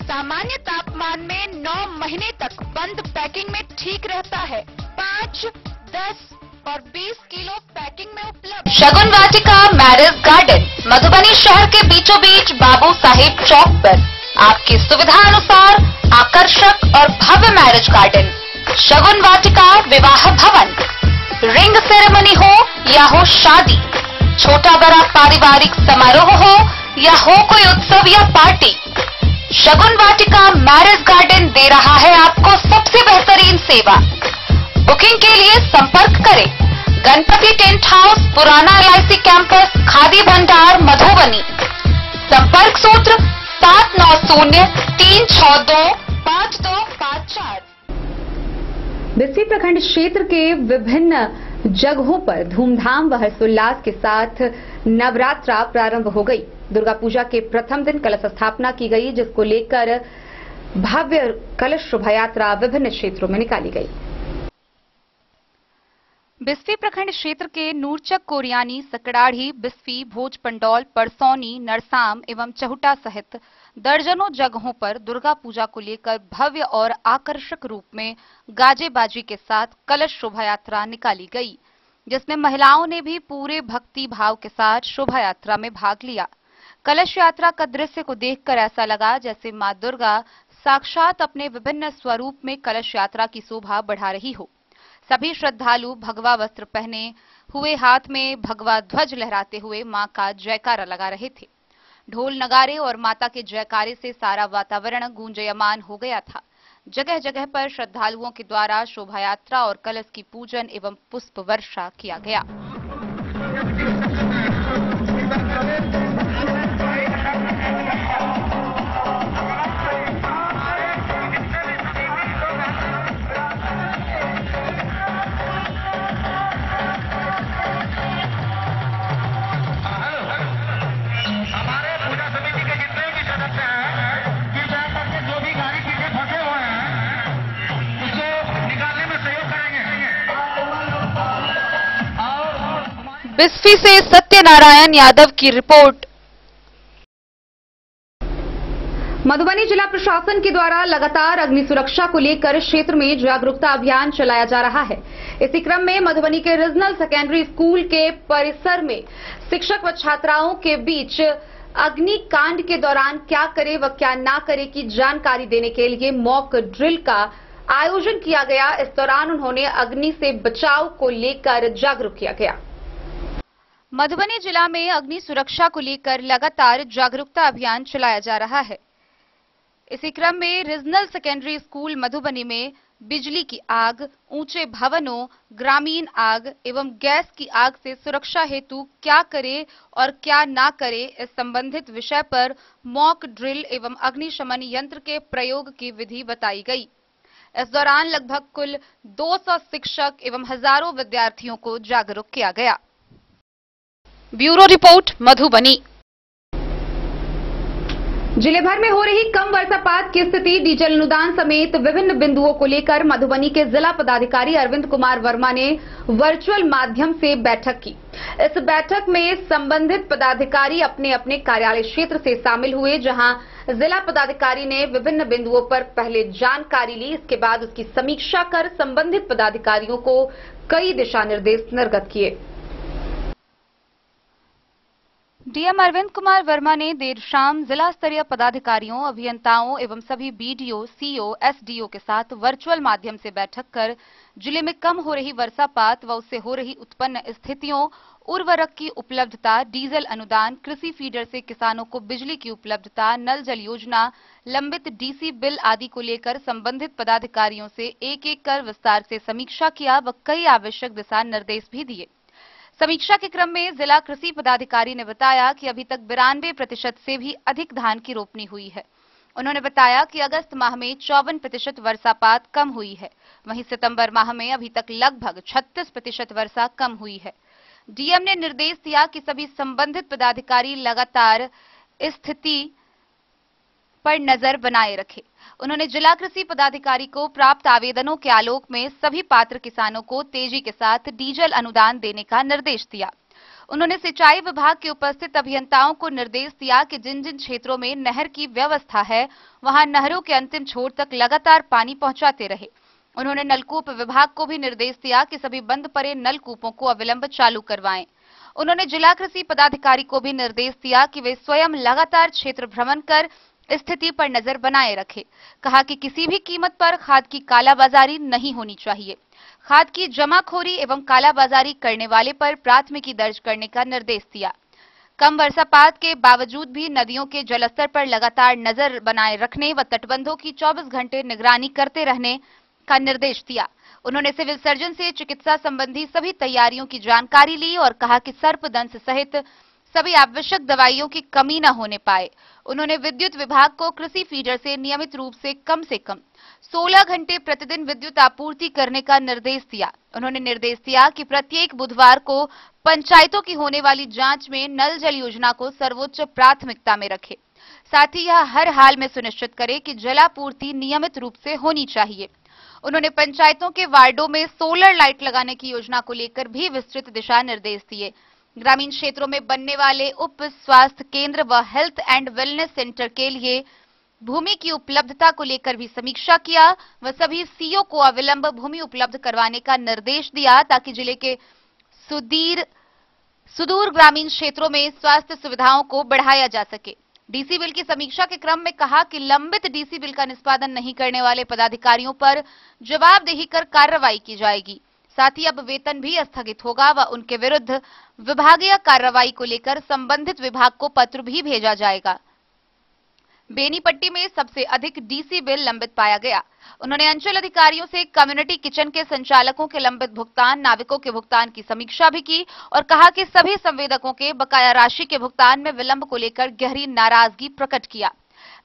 सामान्य तापमान में 9 महीने तक बंद पैकिंग में ठीक रहता है, 5, 10 और 20 किलो पैकिंग में उपलब्ध। शगुन वाटिका मैरिज गार्डन, मधुबनी शहर के बीचों बीच बाबू साहेब चौक पर आपकी सुविधा अनुसार आकर्षक और भव्य मैरिज गार्डन। शगुन वाटिका विवाह भवन, रिंग सेरेमनी हो या हो शादी, छोटा बड़ा पारिवारिक समारोह हो या हो कोई उत्सव या पार्टी, शगुन वाटिका मैरिज गार्डन दे रहा है आपको सबसे बेहतरीन सेवा। बुकिंग के लिए संपर्क करें गणपति टेंट हाउस, पुराना LIC कैंपस, खादी भंडार, मधुबनी। संपर्क सूत्र 7903625254। बिस्फी प्रखंड क्षेत्र के विभिन्न जगहों पर धूमधाम व हर्षोल्लास के साथ नवरात्रा प्रारंभ हो गई। दुर्गा पूजा के प्रथम दिन कलश स्थापना की गई, जिसको लेकर भव्य कलश शोभा यात्रा विभिन्न क्षेत्रों में निकाली गई। बिस्फी प्रखंड क्षेत्र के नूरचक, कोरियानी, सकड़ाढ़ी, बिस्फी, भोज पंडौल, परसौनी, नरसाम एवं चहुटा सहित दर्जनों जगहों पर दुर्गा पूजा को लेकर भव्य और आकर्षक रूप में गाजे बाजी के साथ कलश शोभा यात्रा निकाली गई, जिसमें महिलाओं ने भी पूरे भक्ति भाव के साथ शोभा यात्रा में भाग लिया। कलश यात्रा का दृश्य को देखकर ऐसा लगा जैसे मां दुर्गा साक्षात अपने विभिन्न स्वरूप में कलश यात्रा की शोभा बढ़ा रही हो। सभी श्रद्धालु भगवा वस्त्र पहने हुए, हाथ में भगवा ध्वज लहराते हुए मां का जयकारा लगा रहे थे। ढोल नगारे और माता के जयकारे से सारा वातावरण गूंजयमान हो गया था। जगह जगह पर श्रद्धालुओं के द्वारा शोभा यात्रा और कलश की पूजन एवं पुष्प वर्षा किया गया। बिस्फी से सत्यनारायण यादव की रिपोर्ट। मधुबनी जिला प्रशासन के द्वारा लगातार अग्नि सुरक्षा को लेकर क्षेत्र में जागरूकता अभियान चलाया जा रहा है। इसी क्रम में मधुबनी के रीजनल सेकेंडरी स्कूल के परिसर में शिक्षक व छात्राओं के बीच अग्निकांड के दौरान क्या करे व क्या ना करे की जानकारी देने के लिए मॉक ड्रिल का आयोजन किया गया। इस दौरान उन्होंने अग्नि से बचाव को लेकर जागरूक किया गया। मधुबनी जिला में अग्नि सुरक्षा को लेकर लगातार जागरूकता अभियान चलाया जा रहा है। इसी क्रम में रीजनल सेकेंडरी स्कूल मधुबनी में बिजली की आग, ऊंचे भवनों, ग्रामीण आग एवं गैस की आग से सुरक्षा हेतु क्या करे और क्या ना करे, इस संबंधित विषय पर मॉक ड्रिल एवं अग्निशमन यंत्र के प्रयोग की विधि बताई गई। इस दौरान लगभग कुल 200 शिक्षक एवं हजारों विद्यार्थियों को जागरूक किया गया। Bureau report, Madhubani. जिले भर में हो रही कम वर्षापात की स्थिति, डीजल अनुदान समेत विभिन्न बिंदुओं को लेकर मधुबनी के जिला पदाधिकारी अरविंद कुमार वर्मा ने वर्चुअल माध्यम से बैठक की। इस बैठक में संबंधित पदाधिकारी अपने अपने कार्यालय क्षेत्र से शामिल हुए, जहां जिला पदाधिकारी ने विभिन्न बिंदुओं पर पहले जानकारी ली, इसके बाद उसकी समीक्षा कर संबंधित पदाधिकारियों को कई दिशा निर्देश निर्गत किए। डीएम अरविंद कुमार वर्मा ने देर शाम जिला स्तरीय पदाधिकारियों, अभियंताओं एवं सभी बीडीओ, सीओ, एसडीओ के साथ वर्चुअल माध्यम से बैठक कर जिले में कम हो रही वर्षापात व उससे हो रही उत्पन्न स्थितियों, उर्वरक की उपलब्धता, डीजल अनुदान, कृषि फीडर से किसानों को बिजली की उपलब्धता, नल जल योजना, लंबित डीसी बिल आदि को लेकर संबंधित पदाधिकारियों से एक एक कर विस्तार से समीक्षा किया व कई आवश्यक दिशा निर्देश भी दिए। समीक्षा के क्रम में जिला कृषि पदाधिकारी ने बताया कि अभी तक 92% से भी अधिक धान की रोपनी हुई है। उन्होंने बताया कि अगस्त माह में 54% वर्षापात कम हुई है, वहीं सितंबर माह में अभी तक लगभग 36% वर्षा कम हुई है। डीएम ने निर्देश दिया कि सभी संबंधित पदाधिकारी लगातार स्थिति पर नजर बनाए रखे। उन्होंने जिला कृषि पदाधिकारी को प्राप्त आवेदनों के आलोक में सभी पात्र किसानों को तेजी के साथ डीजल अनुदान देने का निर्देश दिया। उन्होंने सिंचाई विभाग के उपस्थित अभियंताओं को निर्देश दिया कि जिन जिन क्षेत्रों में नहर की व्यवस्था है, वहां नहरों के अंतिम छोर तक लगातार पानी पहुंचाते रहे। उन्होंने नलकूप विभाग को भी निर्देश दिया कि सभी बंद पड़े नलकूपों को अविलंब चालू करवाएं। उन्होंने जिला कृषि पदाधिकारी को भी निर्देश दिया कि वे स्वयं लगातार क्षेत्र भ्रमण कर स्थिति पर नजर बनाए रखे। कहा कि किसी भी कीमत पर खाद की कालाबाजारी नहीं होनी चाहिए। खाद की जमाखोरी एवं कालाबाजारी करने वाले पर प्राथमिकी दर्ज करने का निर्देश दिया। कम वर्षापात के बावजूद भी नदियों के जलस्तर पर लगातार नजर बनाए रखने व तटबंधों की 24 घंटे निगरानी करते रहने का निर्देश दिया। उन्होंने सिविल सर्जन से चिकित्सा संबंधी सभी तैयारियों की जानकारी ली और कहा कि सर्पदंश सहित सभी आवश्यक दवाइयों की कमी न होने पाए। उन्होंने विद्युत विभाग को कृषि फीडर से नियमित रूप से कम 16 घंटे प्रतिदिन विद्युत आपूर्ति करने का निर्देश दिया। उन्होंने निर्देश दिया कि प्रत्येक बुधवार को पंचायतों की होने वाली जांच में नल जल योजना को सर्वोच्च प्राथमिकता में रखे। साथ ही यह हर हाल में सुनिश्चित करे कि जलापूर्ति नियमित रूप से होनी चाहिए। उन्होंने पंचायतों के वार्डों में सोलर लाइट लगाने की योजना को लेकर भी विस्तृत दिशा निर्देश दिए। ग्रामीण क्षेत्रों में बनने वाले उप स्वास्थ्य केंद्र व हेल्थ एंड वेलनेस सेंटर के लिए भूमि की उपलब्धता को लेकर भी समीक्षा किया व सभी सीओ को अविलंब भूमि उपलब्ध करवाने का निर्देश दिया, ताकि जिले के सुदूर ग्रामीण क्षेत्रों में स्वास्थ्य सुविधाओं को बढ़ाया जा सके। डीसी बिल की समीक्षा के क्रम में कहा कि लंबित डीसी बिल का निष्पादन नहीं करने वाले पदाधिकारियों पर जवाबदेही कर कार्रवाई की जाएगी। साथ ही अब वेतन भी स्थगित होगा व उनके विरुद्ध विभागीय कार्रवाई को लेकर संबंधित विभाग को पत्र भी भेजा जाएगा। बेनीपट्टी में सबसे अधिक डीसी बिल लंबित पाया गया। उन्होंने अंचल अधिकारियों से कम्युनिटी किचन के संचालकों के लंबित भुगतान, नाविकों के भुगतान की समीक्षा भी की और कहा कि सभी संवेदकों के बकाया राशि के भुगतान में विलंब को लेकर गहरी नाराजगी प्रकट किया।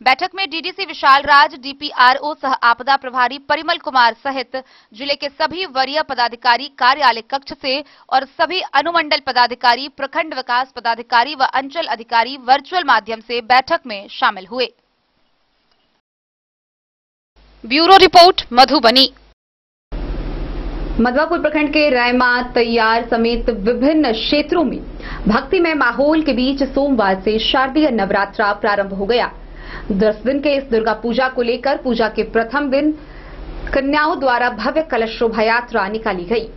बैठक में डीडीसी विशाल राज, डीपीआरओ सह आपदा प्रभारी परिमल कुमार सहित जिले के सभी वरीय पदाधिकारी कार्यालय कक्ष से और सभी अनुमंडल पदाधिकारी, प्रखंड विकास पदाधिकारी व अंचल अधिकारी वर्चुअल माध्यम से बैठक में शामिल हुए। Bureau report, Madhubani. मधवापुर प्रखंड के रैमा, तैयार समेत विभिन्न क्षेत्रों में भक्तिमय माहौल के बीच सोमवार से शारदीय नवरात्रा प्रारंभ हो गया। 10 दिन के इस दुर्गा पूजा को लेकर पूजा के प्रथम दिन कन्याओं द्वारा भव्य कलश शोभा यात्रा निकाली गई।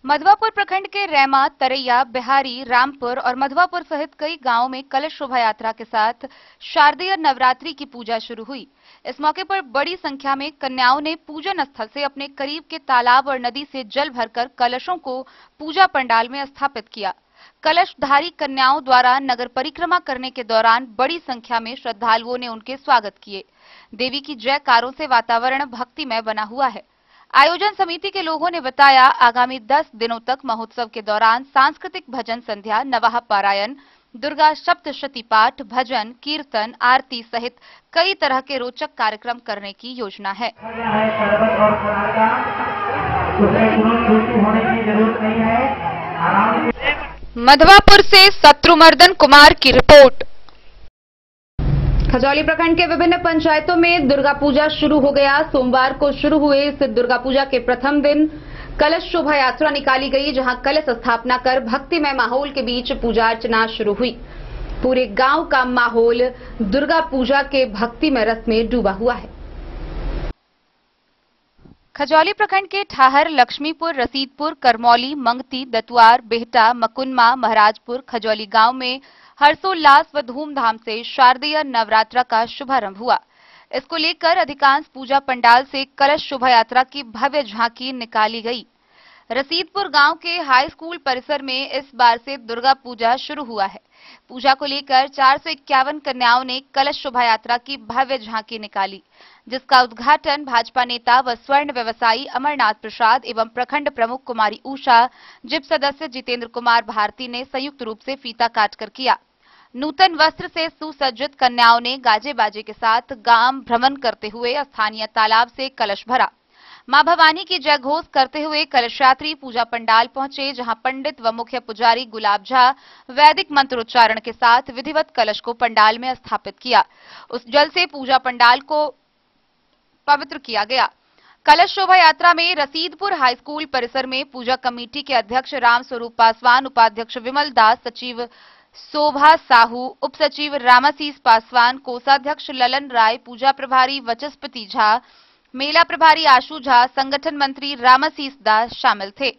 मधवापुर प्रखंड के रैमा, तरैया, बिहारी, रामपुर और मधवापुर सहित कई गांवों में कलश शोभा यात्रा के साथ शारदीय नवरात्रि की पूजा शुरू हुई। इस मौके पर बड़ी संख्या में कन्याओं ने पूजन स्थल से अपने करीब के तालाब और नदी से जल भरकर कलशों को पूजा पंडाल में स्थापित किया। कलशधारी कन्याओं द्वारा नगर परिक्रमा करने के दौरान बड़ी संख्या में श्रद्धालुओं ने उनके स्वागत किए। देवी की जयकारों से वातावरण भक्तिमय बना हुआ है। आयोजन समिति के लोगों ने बताया, आगामी 10 दिनों तक महोत्सव के दौरान सांस्कृतिक भजन संध्या, नवाह पारायण, दुर्गा सप्तशती पाठ, भजन, कीर्तन, आरती सहित कई तरह के रोचक कार्यक्रम करने की योजना है। मधवापुर से शत्रुमर्दन कुमार की रिपोर्ट। खजौली प्रखंड के विभिन्न पंचायतों में दुर्गा पूजा शुरू हो गया। सोमवार को शुरू हुए इस दुर्गा पूजा के प्रथम दिन कलश शोभा यात्रा निकाली गई, जहां कलश स्थापना कर भक्तिमय माहौल के बीच पूजा अर्चना शुरू हुई। पूरे गांव का माहौल दुर्गा पूजा के भक्तिमय रस में डूबा हुआ है। खजौली प्रखंड के ठाहर, लक्ष्मीपुर, रसीदपुर, करमौली, मंगती, दतुआर, बेहटा, मकुनमा, महाराजपुर, खजौली गांव में हर्षोल्लास व धूमधाम से शारदीय नवरात्रा का शुभारंभ हुआ। इसको लेकर अधिकांश पूजा पंडाल से कलश शोभा यात्रा की भव्य झांकी निकाली गई। रसीदपुर गांव के हाई स्कूल परिसर में इस बार से दुर्गा पूजा शुरू हुआ है। पूजा को लेकर 451 कन्याओं ने कलश शोभा यात्रा की भव्य झांकी निकाली, जिसका उद्घाटन भाजपा नेता व स्वर्ण व्यवसायी अमरनाथ प्रसाद एवं प्रखंड प्रमुख कुमारी उषा, जिप सदस्य जितेंद्र कुमार भारती ने संयुक्त रूप से फीता काटकर किया। नूतन वस्त्र से सुसज्जित कन्याओं ने गाजे बाजे के साथ गांव भ्रमण करते हुए स्थानीय तालाब से कलश भरा। मां भवानी की जय घोष करते हुए कलश यात्री पूजा पंडाल पहुंचे, जहां पंडित व मुख्य पुजारी गुलाब झा वैदिक मंत्रोच्चारण के साथ विधिवत कलश को पंडाल में स्थापित किया। उस जल से पूजा पंडाल को पवित्र किया गया। कलश शोभा यात्रा में रसीदपुर हाई स्कूल परिसर में पूजा कमेटी के अध्यक्ष रामस्वरूप पासवान, उपाध्यक्ष विमल दास, सचिव शोभा साहू, उप सचिव रामाशीष पासवान, कोषाध्यक्ष ललन राय, पूजा प्रभारी वचस्पति झा, मेला प्रभारी आशु झा, संगठन मंत्री रामाशीष दास शामिल थे।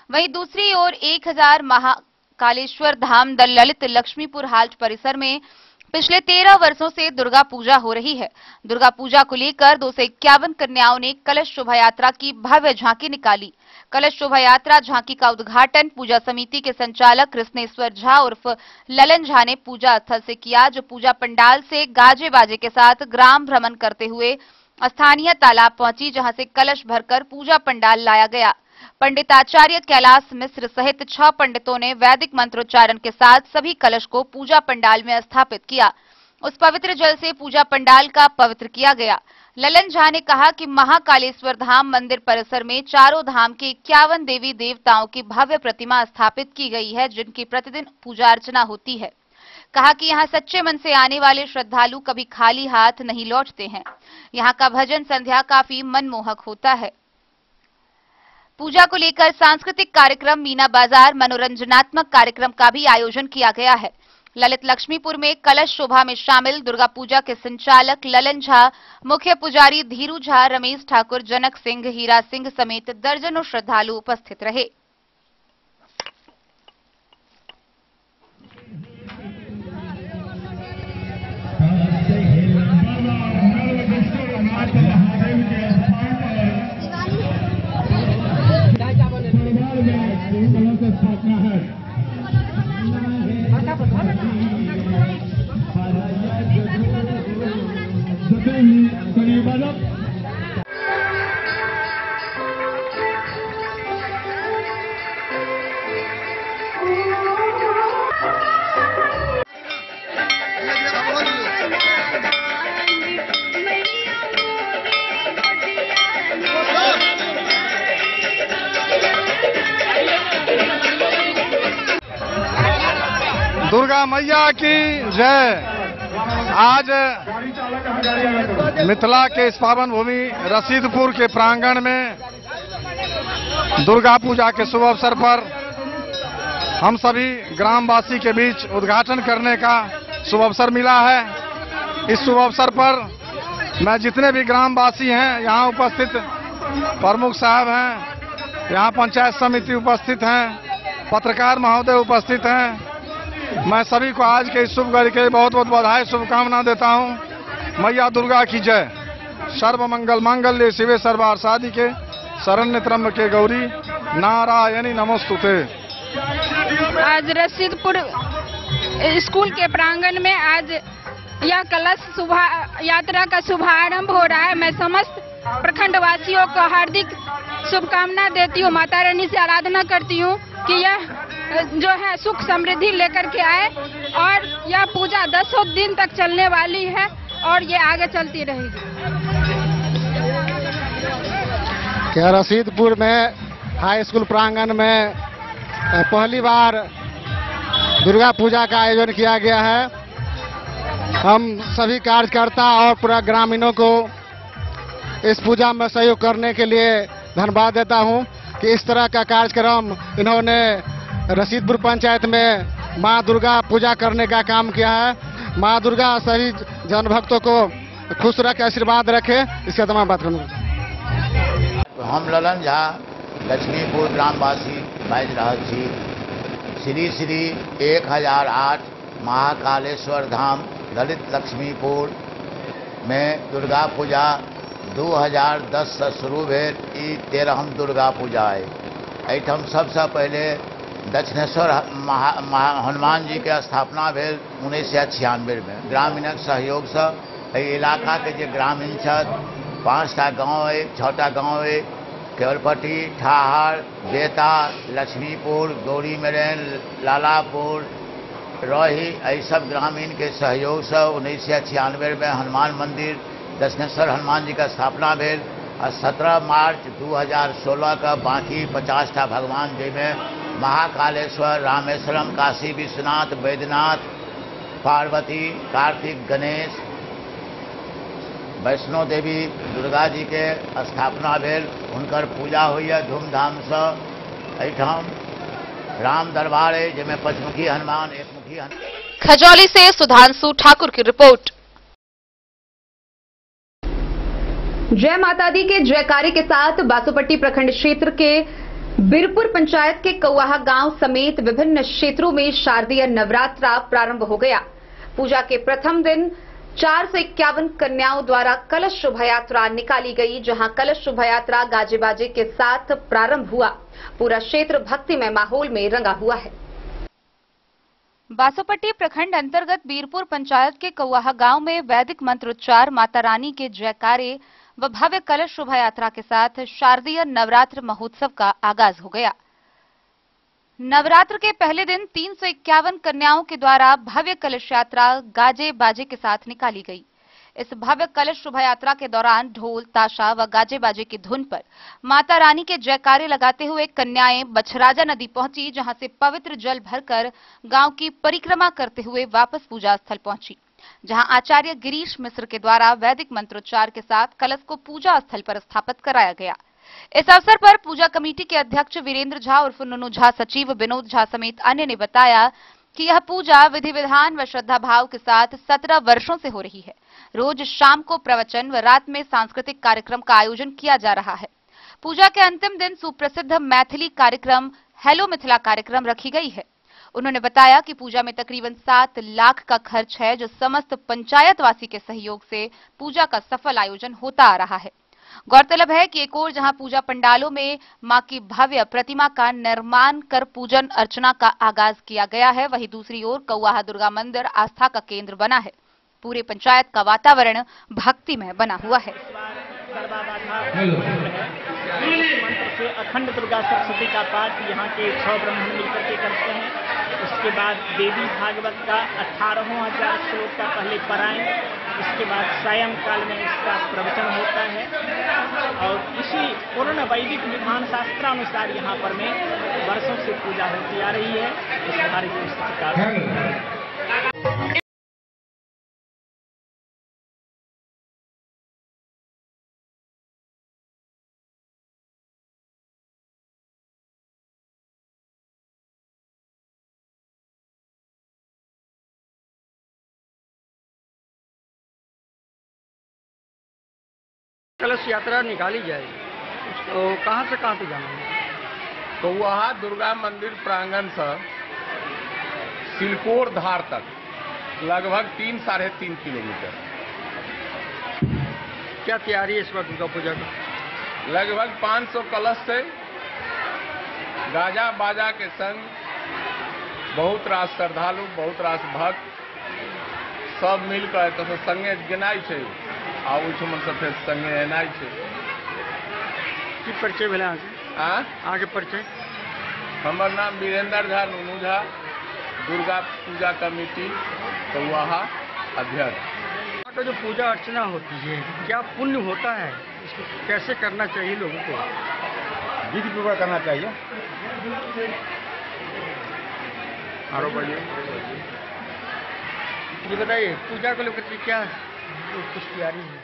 वहीं दूसरी ओर 1000 महाकालेश्वर धाम दल ललित लक्ष्मीपुर हाल्ट परिसर में पिछले 13 वर्षों से दुर्गा पूजा हो रही है। दुर्गा पूजा को लेकर 251 कन्याओं ने कलश शोभा यात्रा की भव्य झांकी निकाली। कलश शोभा यात्रा झांकी का उद्घाटन पूजा समिति के संचालक कृष्णेश्वर झा उर्फ ललन झा ने पूजा स्थल से किया, जो पूजा पंडाल से गाजे बाजे के साथ ग्राम भ्रमण करते हुए स्थानीय तालाब पहुंची, जहां से कलश भरकर पूजा पंडाल लाया गया। पंडित आचार्य कैलाश मिश्र सहित 6 पंडितों ने वैदिक मंत्रोच्चारण के साथ सभी कलश को पूजा पंडाल में स्थापित किया। उस पवित्र जल से पूजा पंडाल का पवित्र किया गया। ललन झा ने कहा कि महाकालेश्वर धाम मंदिर परिसर में चारों धाम के 51 देवी देवताओं की भव्य प्रतिमा स्थापित की गई है, जिनकी प्रतिदिन पूजा अर्चना होती है। कहा कि यहाँ सच्चे मन से आने वाले श्रद्धालु कभी खाली हाथ नहीं लौटते हैं। यहाँ का भजन संध्या काफी मनमोहक होता है। पूजा को लेकर सांस्कृतिक कार्यक्रम, मीना बाजार, मनोरंजनात्मक कार्यक्रम का भी आयोजन किया गया है। ललित लक्ष्मीपुर में कलश शोभा में शामिल दुर्गा पूजा के संचालक ललन झा, मुख्य पुजारी धीरू झा, रमेश ठाकुर, जनक सिंह, हीरा सिंह समेत दर्जनों श्रद्धालु उपस्थित रहे। दुर्गा मैया की जय। आज मिथिला के इस पावन भूमि रसीदपुर के प्रांगण में दुर्गा पूजा के शुभ अवसर पर हम सभी ग्रामवासी के बीच उद्घाटन करने का शुभ अवसर मिला है। इस शुभ अवसर पर मैं जितने भी ग्रामवासी हैं, यहाँ उपस्थित प्रमुख साहब हैं, यहाँ पंचायत समिति उपस्थित हैं, पत्रकार महोदय उपस्थित हैं, मैं सभी को आज के इस शुभ घड़ी के बहुत बहुत बधाई शुभकामना देता हूं। मैया दुर्गा की जय। सर्व मंगल मांगल्ये शिवे सर्वार्थ साधिके शरण्य त्र्यंबके गौरी नारायणी नमोस्तुते। आज रसीदपुर स्कूल के प्रांगण में आज यह कलश यात्रा का शुभारंभ हो रहा है। मैं समस्त प्रखंड वासियों को हार्दिक शुभकामना देती हूँ। माता रानी से आराधना करती हूँ कि यह जो है सुख समृद्धि लेकर के आए और यह पूजा 10 दिन तक चलने वाली है और ये आगे चलती रहेगी। क्या रसीदपुर में हाई स्कूल प्रांगण में पहली बार दुर्गा पूजा का आयोजन किया गया है। हम सभी कार्यकर्ता और पूरा ग्रामीणों को इस पूजा में सहयोग करने के लिए धन्यवाद देता हूं कि इस तरह का कार्यक्रम इन्होंने रसीदपुर पंचायत में मां दुर्गा पूजा करने का काम किया है। मां दुर्गा सभी जनभक्तों को खुश रखे, आशीर्वाद रखे। इसके तमाम बात करूँगा। हम ललन झा लक्ष्मीपुर ग्रामवासी बाजि रहल छी। श्री श्री 1008 महाकालेश्वर धाम ललित लक्ष्मीपुर में दुर्गा पूजा 2010 से शुरू भेल। ई 13वीं दुर्गा पूजा है। एहिठाम सबसे पहले दक्षिणेश्वर हनुमान जी के स्थापना भेल 1996 में। ग्रामीणक सहयोग से एहि इलाका के जे ग्रामीण छथि 5टा गांव है, 6टा गांव है, केवलपट्टी, ठाहर, बेता, लक्ष्मीपुर, गौरी मेरन, लालापुर, रही, एहि सब ग्रामीण के सहयोग से 1996 में हनुमान मंदिर दक्षिणेश्वर हनुमान जी का स्थापना भेल। और 17 मार्च 2016 का बाकी 50टा भगवान जिसमें महाकालेश्वर, रामेश्वरम, काशी विश्वनाथ, बैद्यनाथ, पार्वती, कार्तिक, गणेश, वैष्णो देवी दुर्गा जी के स्थापना भेल। उनकर पूजा हुई है धूमधाम से। एहिठाम राम दरबार है जिसमें पंचमुखी हनुमान, एकमुखी हनुमान। खजौली से सुधांशु ठाकुर की रिपोर्ट। जय माता दी के जयकारे के साथ बासोपट्टी प्रखंड क्षेत्र के बीरपुर पंचायत के कौआहा गांव समेत विभिन्न क्षेत्रों में शारदीय नवरात्रा प्रारंभ हो गया। पूजा के प्रथम दिन 451 कन्याओं द्वारा कलश शोभा यात्रा निकाली गई, जहां कलश शोभा यात्रा गाजे बाजे के साथ प्रारंभ हुआ। पूरा क्षेत्र भक्तिमय माहौल में रंगा हुआ है। बासोपट्टी प्रखंड अंतर्गत बीरपुर पंचायत के कौआहा गांव में वैदिक मंत्रोच्चार, माता रानी के जयकारे व भव्य कलश शोभा यात्रा के साथ शारदीय नवरात्र महोत्सव का आगाज हो गया। नवरात्र के पहले दिन 351 कन्याओं के द्वारा भव्य कलश यात्रा गाजे बाजे के साथ निकाली गई। इस भव्य कलश शोभा यात्रा के दौरान ढोल, ताशा व गाजे बाजे की धुन पर माता रानी के जयकारे लगाते हुए कन्याएं बछराजा नदी पहुंची, जहां से पवित्र जल भरकर गांव की परिक्रमा करते हुए वापस पूजा स्थल पहुंची, जहां आचार्य गिरीश मिश्र के द्वारा वैदिक मंत्रोच्चार के साथ कलश को पूजा स्थल पर स्थापित कराया गया। इस अवसर पर पूजा कमेटी के अध्यक्ष वीरेंद्र झा उर्फ नुनू झा, सचिव विनोद झा समेत अन्य ने बताया कि यह पूजा विधि विधान व श्रद्धा भाव के साथ 17 वर्षों से हो रही है। रोज शाम को प्रवचन व रात में सांस्कृतिक कार्यक्रम का आयोजन किया जा रहा है। पूजा के अंतिम दिन सुप्रसिद्ध मैथिली कार्यक्रम हेलो मिथिला कार्यक्रम रखी गई है। उन्होंने बताया कि पूजा में तकरीबन 7 लाख का खर्च है, जो समस्त पंचायतवासी के सहयोग से पूजा का सफल आयोजन होता आ रहा है। गौरतलब है कि एक ओर जहां पूजा पंडालों में मां की भव्य प्रतिमा का निर्माण कर पूजन अर्चना का आगाज किया गया है, वहीं दूसरी ओर कौआहा दुर्गा मंदिर आस्था का केंद्र बना है। पूरे पंचायत का वातावरण भक्तिमय बना हुआ है। मंत्र से अखंड दुर्गा सप्तशती का पाठ यहाँ के 6 ब्राह्मण मिलकर के करते हैं। उसके बाद देवी भागवत का 18,000 श्लोक का पहले पारायण, उसके बाद सायंकाल में इसका प्रवचन होता है और इसी पूर्ण वैदिक विधान शास्त्रानुसार यहाँ पर में वर्षों से पूजा होती आ रही है। इस कार्य को कलश यात्रा निकाली जाएगी। तो कहाँ से कहाँ पे जाना है? तो वहाँ दुर्गा मंदिर प्रांगण से सिलकोर धार तक लगभग 3-3.5 किलोमीटर। क्या तैयारी है इस बार दुर्गा पूजा की? लगभग 500 कलश से गाजा बाजा के संग बहुत रास श्रद्धालु, बहुत रास भक्त सब मिलकर तो संगे गेनाइ छै आ ओहिठमन से फिर संगे एनाइ छै। की परिचय भेल आगे परिचय? हमर नाम वीरेंद्र झा, नूनू झा, दुर्गा पूजा कमेटी तो वहाँ अध्यक्ष। तो जो पूजा अर्चना होती है क्या पुण्य होता है, इसको कैसे करना चाहिए लोगों को? विधि पूर्वक करना चाहिए। आरो बढ़िया ये बताइए पूजा को लेकर के क्या कुछ तैयारी है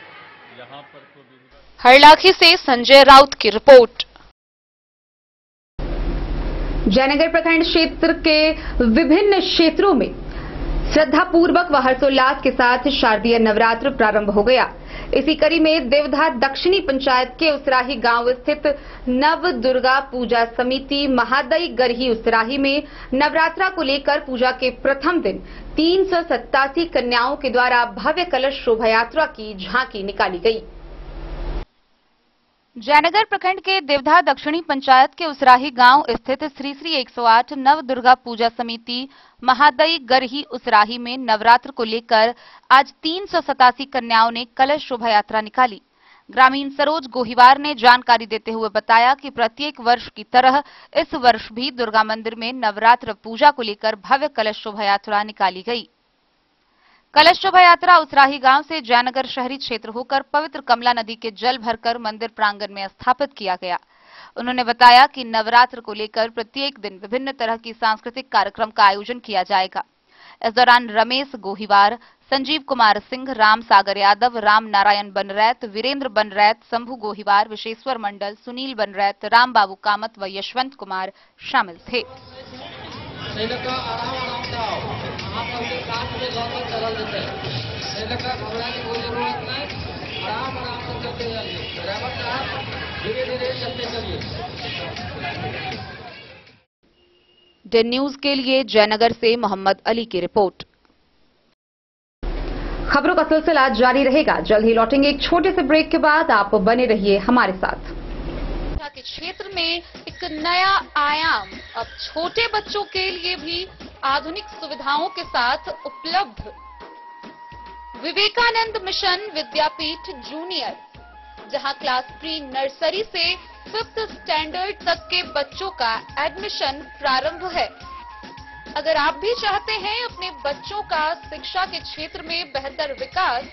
यहाँ पर? तो हरलाखी से संजय राउत की रिपोर्ट। जयनगर प्रखंड क्षेत्र के विभिन्न क्षेत्रों में श्रद्धापूर्वक व हर्षोल्लास के साथ शारदीय नवरात्र प्रारंभ हो गया। इसी कड़ी में देवधा दक्षिणी पंचायत के उसराही गांव स्थित नव दुर्गा पूजा समिति महादई गरही उसराही में नवरात्रा को लेकर पूजा के प्रथम दिन 387 कन्याओं के द्वारा भव्य कलश शोभा यात्रा की झांकी निकाली गई। जयनगर प्रखंड के देवधा दक्षिणी पंचायत के उसराही गांव स्थित श्री श्री 108 नव दुर्गा पूजा समिति महादई गरही उसराही में नवरात्र को लेकर आज 387 कन्याओं ने कलश शोभा यात्रा निकाली। ग्रामीण सरोज गोहिवार ने जानकारी देते हुए बताया कि प्रत्येक वर्ष की तरह इस वर्ष भी दुर्गा मंदिर में नवरात्र पूजा को लेकर भव्य कलश शोभा यात्रा निकाली गई। कलश शोभा यात्रा उसराही गांव से जयनगर शहरी क्षेत्र होकर पवित्र कमला नदी के जल भरकर मंदिर प्रांगण में स्थापित किया गया। उन्होंने बताया कि नवरात्र को लेकर प्रत्येक दिन विभिन्न तरह की सांस्कृतिक कार्यक्रम का आयोजन किया जाएगा। इस दौरान रमेश गोहिवार, संजीव कुमार सिंह, राम सागर यादव, राम नारायण बनरैत, वीरेंद्र बनरैत, शंभू गोहिवार, विशेश्वर मंडल, सुनील बनरैत, राम बाबू कामत व यशवंत कुमार शामिल थे। डे न्यूज के लिए जयनगर से मोहम्मद अली की रिपोर्ट। खबरों का सिलसिला जारी रहेगा। जल्द ही लौटेंगे एक छोटे से ब्रेक के बाद। आप बने रहिए हमारे साथ। के क्षेत्र में एक नया आयाम अब छोटे बच्चों के लिए भी आधुनिक सुविधाओं के साथ उपलब्ध। विवेकानंद मिशन विद्यापीठ जूनियर, जहां क्लास प्री नर्सरी से 5th स्टैंडर्ड तक के बच्चों का एडमिशन प्रारंभ है। अगर आप भी चाहते हैं अपने बच्चों का शिक्षा के क्षेत्र में बेहतर विकास,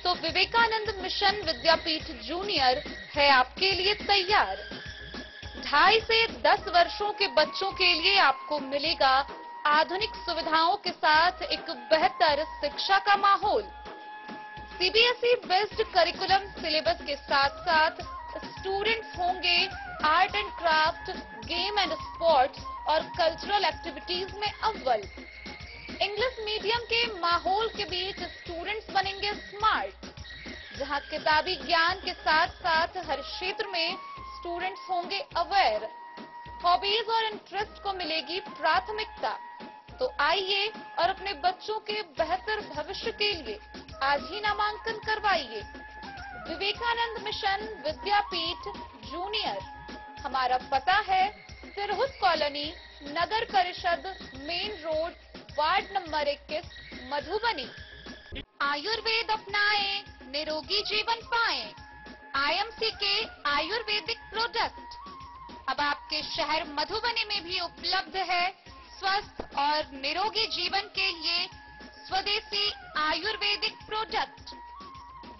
तो विवेकानंद मिशन विद्यापीठ जूनियर है आपके लिए तैयार। 2.5 से 10 वर्षों के बच्चों के लिए आपको मिलेगा आधुनिक सुविधाओं के साथ एक बेहतर शिक्षा का माहौल। सीबीएसई बेस्ड करिकुलम सिलेबस के साथ साथ स्टूडेंट्स होंगे art and craft, game and sports और कल्चरल एक्टिविटीज में अव्वल। इंग्लिश मीडियम के माहौल के बीच स्टूडेंट्स बनेंगे स्मार्ट, जहां किताबी ज्ञान के साथ साथ हर क्षेत्र में स्टूडेंट्स होंगे अवेयर। हॉबीज और इंटरेस्ट को मिलेगी प्राथमिकता। तो आइए और अपने बच्चों के बेहतर भविष्य के लिए आज ही नामांकन करवाइए। विवेकानंद मिशन विद्यापीठ जूनियर। हमारा पता है सिरहुत कॉलोनी, नगर परिषद, main road, ward number 21, Madhubani. Ayurveda अपनाएं, निरोगी जीवन पाएं। आईएमसी के आयुर्वेदिक प्रोडक्ट अब आपके शहर मधुबनी में भी उपलब्ध है। स्वस्थ और निरोगी जीवन के लिए स्वदेशी आयुर्वेदिक प्रोडक्ट।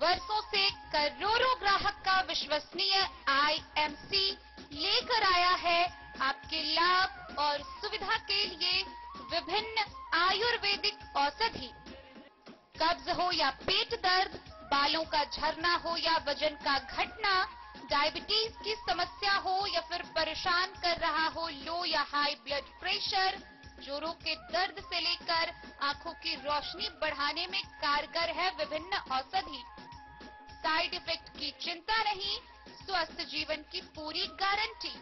वर्षों से करोड़ों ग्राहक का विश्वसनीय आईएमसी लेकर आया है आपके लाभ और सुविधा के लिए विभिन्न आयुर्वेदिक औषधि। कब्ज हो या पेट दर्द, बालों का झरना हो या वजन का घटना, डायबिटीज की समस्या हो या फिर परेशान कर रहा हो लो या हाई ब्लड प्रेशर, जोड़ों के दर्द से लेकर आंखों की रोशनी बढ़ाने में कारगर है विभिन्न औषधि। साइड इफेक्ट की चिंता नहीं, स्वस्थ जीवन की पूरी गारंटी।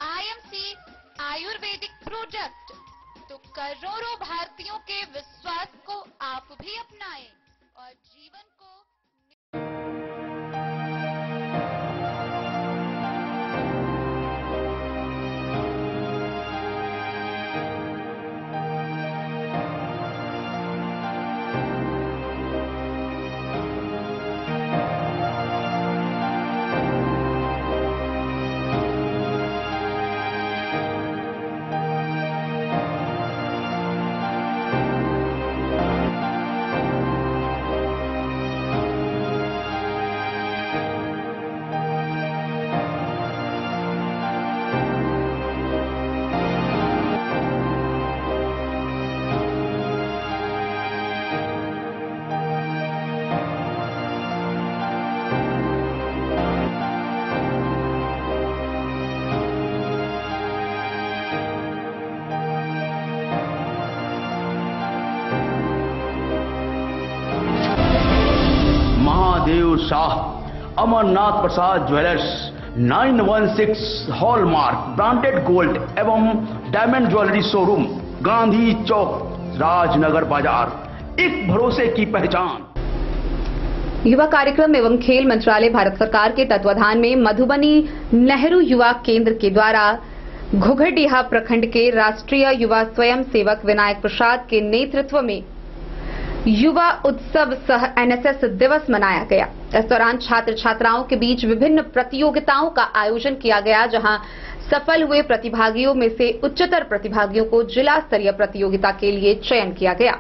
IMC Ayurvedic product. तो करोड़ों भारतीयों के विश्वास को आप भी अपनाएं और जीवन को शाह, अमरनाथ प्रसाद ज्वेलर्स, 916 हॉलमार्क ब्रांडेड गोल्ड एवं डायमंड ज्वेलरी शोरूम, गांधी चौक, राजनगर बाजार, एक भरोसे की पहचान। युवा कार्यक्रम एवं खेल मंत्रालय भारत सरकार के तत्वाधान में मधुबनी नेहरू युवा केंद्र के द्वारा घुघरडीहा प्रखंड के राष्ट्रीय युवा स्वयं सेवक विनायक प्रसाद के नेतृत्व में युवा उत्सव सह एनएसएस दिवस मनाया गया। इस दौरान छात्र छात्राओं के बीच विभिन्न प्रतियोगिताओं का आयोजन किया गया, जहां सफल हुए प्रतिभागियों में से उच्चतर प्रतिभागियों को जिला स्तरीय प्रतियोगिता के लिए चयन किया गया।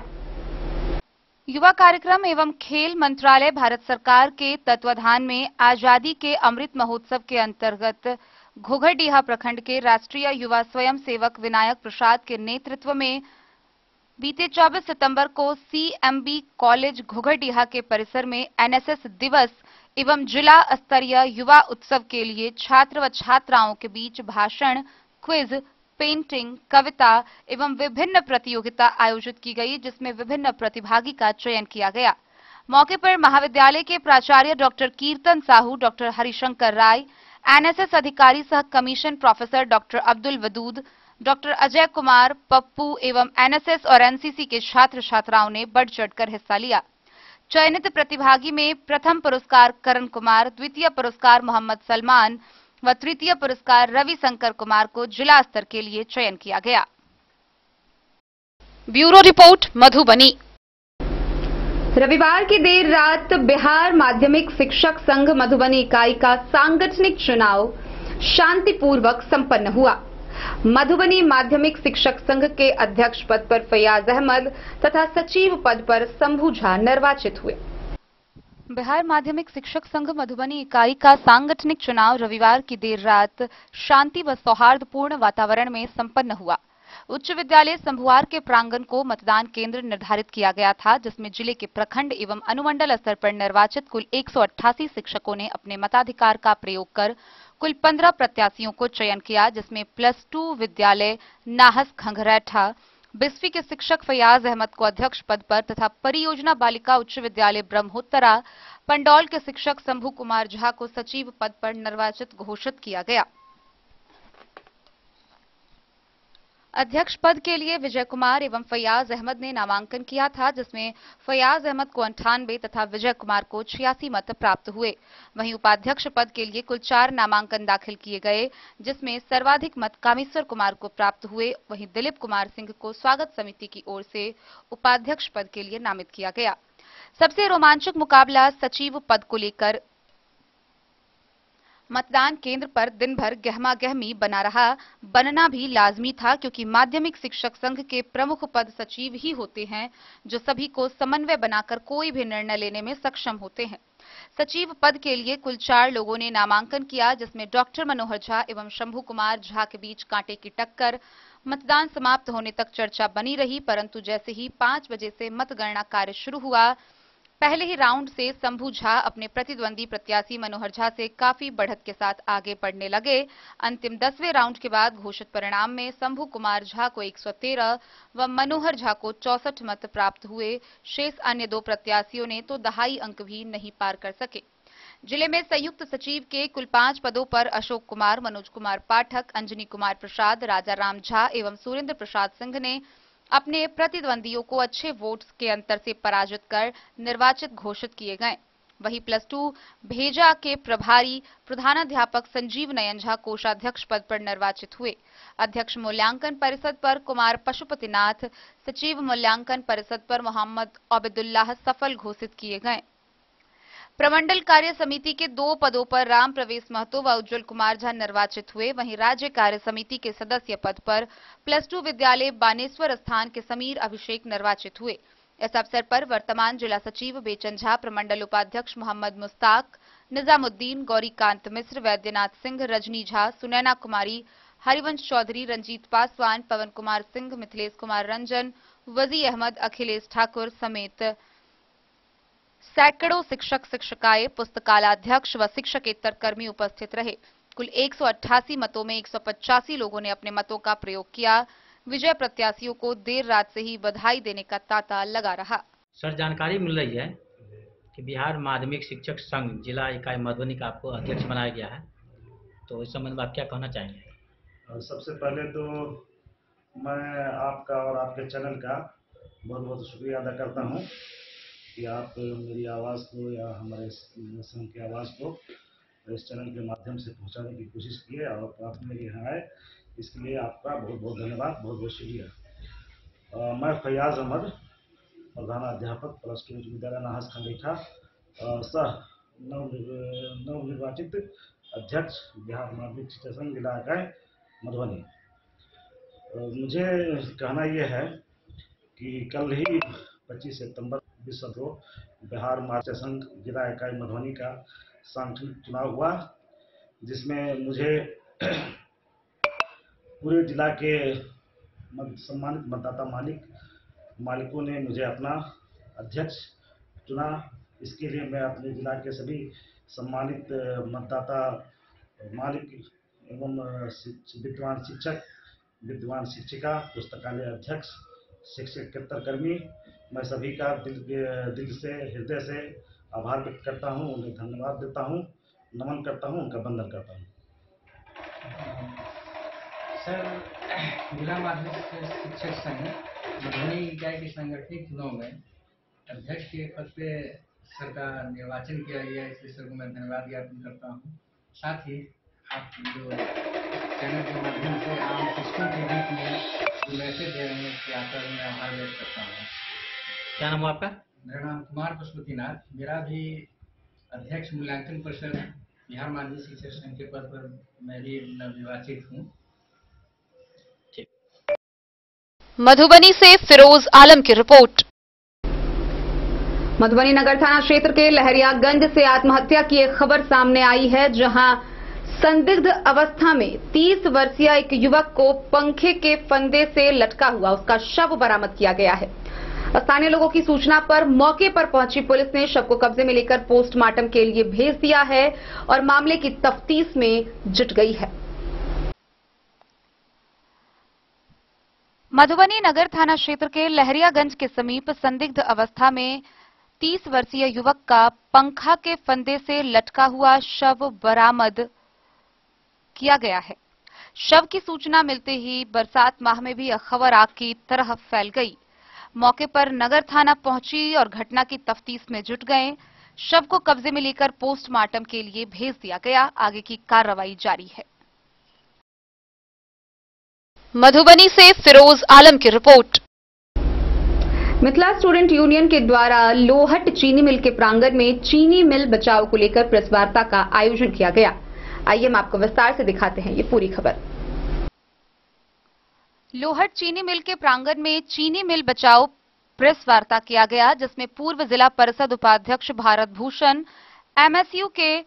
युवा कार्यक्रम एवं खेल मंत्रालय भारत सरकार के तत्वाधान में आजादी के अमृत महोत्सव के अंतर्गत घुघरडीहा प्रखंड के राष्ट्रीय युवा स्वयं सेवक विनायक प्रसाद के नेतृत्व में बीते 24 सितंबर को सीएमबी कॉलेज घुघरडीहा के परिसर में एनएसएस दिवस एवं जिला स्तरीय युवा उत्सव के लिए छात्र व छात्राओं के बीच भाषण, क्विज, पेंटिंग, कविता एवं विभिन्न प्रतियोगिता आयोजित की गई, जिसमें विभिन्न प्रतिभागी का चयन किया गया। मौके पर महाविद्यालय के प्राचार्य डॉक्टर कीर्तन साहू, डॉक्टर हरिशंकर राय, एनएसएस अधिकारी सह commission professor doctor Abdul Wadood, doctor Ajay Kumar, Pappu एवं एनएसएस और एनसीसी के छात्र छात्राओं ने बढ़ चढ़कर हिस्सा लिया। चयनित प्रतिभागी में प्रथम पुरस्कार करण कुमार, द्वितीय पुरस्कार मोहम्मद सलमान व तृतीय पुरस्कार रविशंकर कुमार को जिला स्तर के लिए चयन किया गया। Bureau report, Madhubani. रविवार की देर रात बिहार माध्यमिक शिक्षक संघ मधुबनी इकाई का सांगठनिक चुनाव शांतिपूर्वक संपन्न हुआ। मधुबनी माध्यमिक शिक्षक संघ के अध्यक्ष पद पर फैयाज अहमद तथा सचिव पद पर शंभू झा निर्वाचित हुए। बिहार माध्यमिक शिक्षक संघ मधुबनी इकाई का सांगठनिक चुनाव रविवार की देर रात शांति व सौहार्दपूर्ण वातावरण में संपन्न हुआ। उच्च विद्यालय संभुआर के प्रांगण को मतदान केंद्र निर्धारित किया गया था, जिसमें जिले के प्रखंड एवं अनुमंडल स्तर पर निर्वाचित कुल 188 शिक्षकों ने अपने मताधिकार का प्रयोग कर कुल 15 प्रत्याशियों को चयन किया, जिसमें +2 विद्यालय नाहस खंघरैठा, 20वीं के शिक्षक फैयाज अहमद को अध्यक्ष पद पर तथा परियोजना बालिका उच्च विद्यालय ब्रह्मोत्तरा पंडौल के शिक्षक शंभू कुमार झा को सचिव पद पर निर्वाचित घोषित किया गया। अध्यक्ष पद के लिए विजय कुमार एवं फैयाज अहमद ने नामांकन किया था, जिसमें फैयाज अहमद को 98 तथा विजय कुमार को 86 मत प्राप्त हुए। वहीं उपाध्यक्ष पद के लिए कुल 4 नामांकन दाखिल किए गए, जिसमें सर्वाधिक मत कामेश्वर कुमार को प्राप्त हुए। वहीं दिलीप कुमार सिंह को स्वागत समिति की ओर से उपाध्यक्ष पद के लिए नामित किया गया। सबसे रोमांचक मुकाबला सचिव पद को लेकर मतदान केंद्र पर दिन भर गहमागहमी बना रहा। बनना भी लाजमी था, क्योंकि माध्यमिक शिक्षक संघ के प्रमुख पद सचिव ही होते हैं, जो सभी को समन्वय बनाकर कोई भी निर्णय लेने में सक्षम होते हैं। सचिव पद के लिए कुल 4 लोगों ने नामांकन किया, जिसमें डॉक्टर मनोहर झा एवं शंभू कुमार झा के बीच कांटे की टक्कर। मतदान समाप्त होने तक चर्चा बनी रही, परंतु जैसे ही 5 बजे से मतगणना कार्य शुरू हुआ, पहले ही राउंड से शंभू झा अपने प्रतिद्वंदी प्रत्याशी मनोहर झा से काफी बढ़त के साथ आगे बढ़ने लगे। अंतिम 10वें राउंड के बाद घोषित परिणाम में शंभू कुमार झा को 113 व मनोहर झा को 64 मत प्राप्त हुए। शेष अन्य 2 प्रत्याशियों ने तो दहाई अंक भी नहीं पार कर सके। जिले में संयुक्त सचिव के कुल 5 पदों पर अशोक कुमार, मनोज कुमार पाठक, अंजनी कुमार प्रसाद, राजा राम झा एवं सुरेंद्र प्रसाद सिंह ने अपने प्रतिद्वंदियों को अच्छे वोट्स के अंतर से पराजित कर निर्वाचित घोषित किए गए। वहीं +2 भेजा के प्रभारी प्रधानाध्यापक संजीव नयन झा कोषाध्यक्ष पद पर निर्वाचित हुए। अध्यक्ष मूल्यांकन परिषद पर कुमार पशुपतिनाथ, सचिव मूल्यांकन परिषद पर मोहम्मद आबिदुल्लाह सफल घोषित किए गए। प्रमंडल कार्य समिति के 2 पदों पर राम प्रवेश महतो व उज्जवल कुमार झा निर्वाचित हुए। वहीं राज्य कार्य समिति के सदस्य पद पर +2 विद्यालय बानेश्वर स्थान के समीर अभिषेक निर्वाचित हुए। इस अवसर पर वर्तमान जिला सचिव बेचन झा, प्रमंडल उपाध्यक्ष मोहम्मद मुस्ताक, निजामुद्दीन, गौरीकांत मिश्र, वैद्यनाथ सिंह, रजनी झा, सुनैना कुमारी, हरिवंश चौधरी, रंजीत पासवान, पवन कुमार सिंह, मिथिलेश कुमार रंजन, वजी अहमद, अखिलेश ठाकुर समेत सैकड़ों शिक्षक शिक्षिकाएं, पुस्तकालयाध्यक्ष व शिक्षकेतर कर्मी उपस्थित रहे। कुल 188 मतों में 185 लोगों ने अपने मतों का प्रयोग किया। विजय प्रत्याशियों को देर रात से ही बधाई देने का तांता लगा रहा। सर, जानकारी मिल रही है कि बिहार माध्यमिक शिक्षक संघ जिला इकाई मधुबनी का आपको अध्यक्ष बनाया गया है, तो इस संबंध में आप क्या कहना चाहेंगे? सबसे पहले तो मैं आपका और आपके चैनल का बहुत बहुत शुक्रिया अदा करता हूं कि आप मेरी आवाज़ को या हमारे संघ की आवाज़ को इस चैनल के माध्यम से पहुंचाने की कोशिश की है और आप मेरे यहाँ आए, इसके लिए आपका बहुत बहुत धन्यवाद, बहुत बहुत शुक्रिया। मैं फैयाज अहमद, प्रधानाध्यापक प्लस 2 विद्यालय नाहस खंडेठा, सह नवनिर्वाचित अध्यक्ष बिहार माध्यमिक शिक्षक संघ जिला इकाई मधुबनी। मुझे कहना यह है कि कल ही 25 सितंबर 2017 बिहार माध्यमिक शिक्षक संघ जिला इकाई मधुबनी का सांगठनिक चुनाव हुआ, जिसमें मुझे पूरे जिला के सम्मानित मतदाता मालिकों ने मुझे अपना अध्यक्ष चुना। इसके लिए मैं अपने जिला के सभी सम्मानित मतदाता मालिक एवं विद्वान शिक्षक, विद्वान शिक्षिका, पुस्तकालय अध्यक्ष, शिक्षकेतर कर्मी, मैं सभी का दिल से, हृदय से आभार व्यक्त करता हूं, उन्हें धन्यवाद देता हूं, नमन करता हूं, उनका वंदन करता हूं। सर, जिला माध्यमिक शिक्षक संघ मधुबनी इकाई के सांगठनिक चुनाव में अध्यक्ष के पद पे सर का निर्वाचन किया गया, इसलिए सर को मैं धन्यवाद ज्ञापन करता हूँ। साथ ही आप जो चैनल के माध्यम से आम शिक्षकों के बीच में जो मैसेज दे रहे हैं, इसके आकर मैं आभार व्यक्त करता हूँ। क्या नाम है आपका? मेरा नाम कुमार पशुपतिनाथ, मेरा भी अध्यक्ष मूल्यांकन परिषद बिहार माध्यमिक शिक्षक संघ के पद पर मैं भी नवनिर्वाचित हूँ। मधुबनी से फिरोज आलम की रिपोर्ट। मधुबनी नगर थाना क्षेत्र के लहरियागंज से आत्महत्या की एक खबर सामने आई है, जहां संदिग्ध अवस्था में 30 वर्षीय एक युवक को पंखे के फंदे से लटका हुआ उसका शव बरामद किया गया है। स्थानीय लोगों की सूचना पर मौके पर पहुंची पुलिस ने शव को कब्जे में लेकर पोस्टमार्टम के लिए भेज दिया है और मामले की तफ्तीश में जुट गई है। मधुबनी नगर थाना क्षेत्र के लहरियागंज के समीप संदिग्ध अवस्था में 30 वर्षीय युवक का पंखा के फंदे से लटका हुआ शव बरामद किया गया है। शव की सूचना मिलते ही बरसात माह में भी खबर आग की तरह फैल गई। मौके पर नगर थाना पहुंची और घटना की तफ्तीश में जुट गए। शव को कब्जे में लेकर पोस्टमार्टम के लिए भेज दिया गया। आगे की कार्रवाई जारी है। मधुबनी से फिरोज आलम की रिपोर्ट। मिथिला स्टूडेंट यूनियन के द्वारा लोहट चीनी मिल के प्रांगण में चीनी मिल बचाओ को लेकर प्रेस वार्ता का आयोजन किया गया। आइए हम आपको विस्तार से दिखाते हैं ये पूरी खबर। लोहट चीनी मिल के प्रांगण में चीनी मिल बचाओ प्रेस वार्ता किया गया, जिसमें पूर्व जिला परिषद उपाध्यक्ष भारत भूषण, एमएसयू के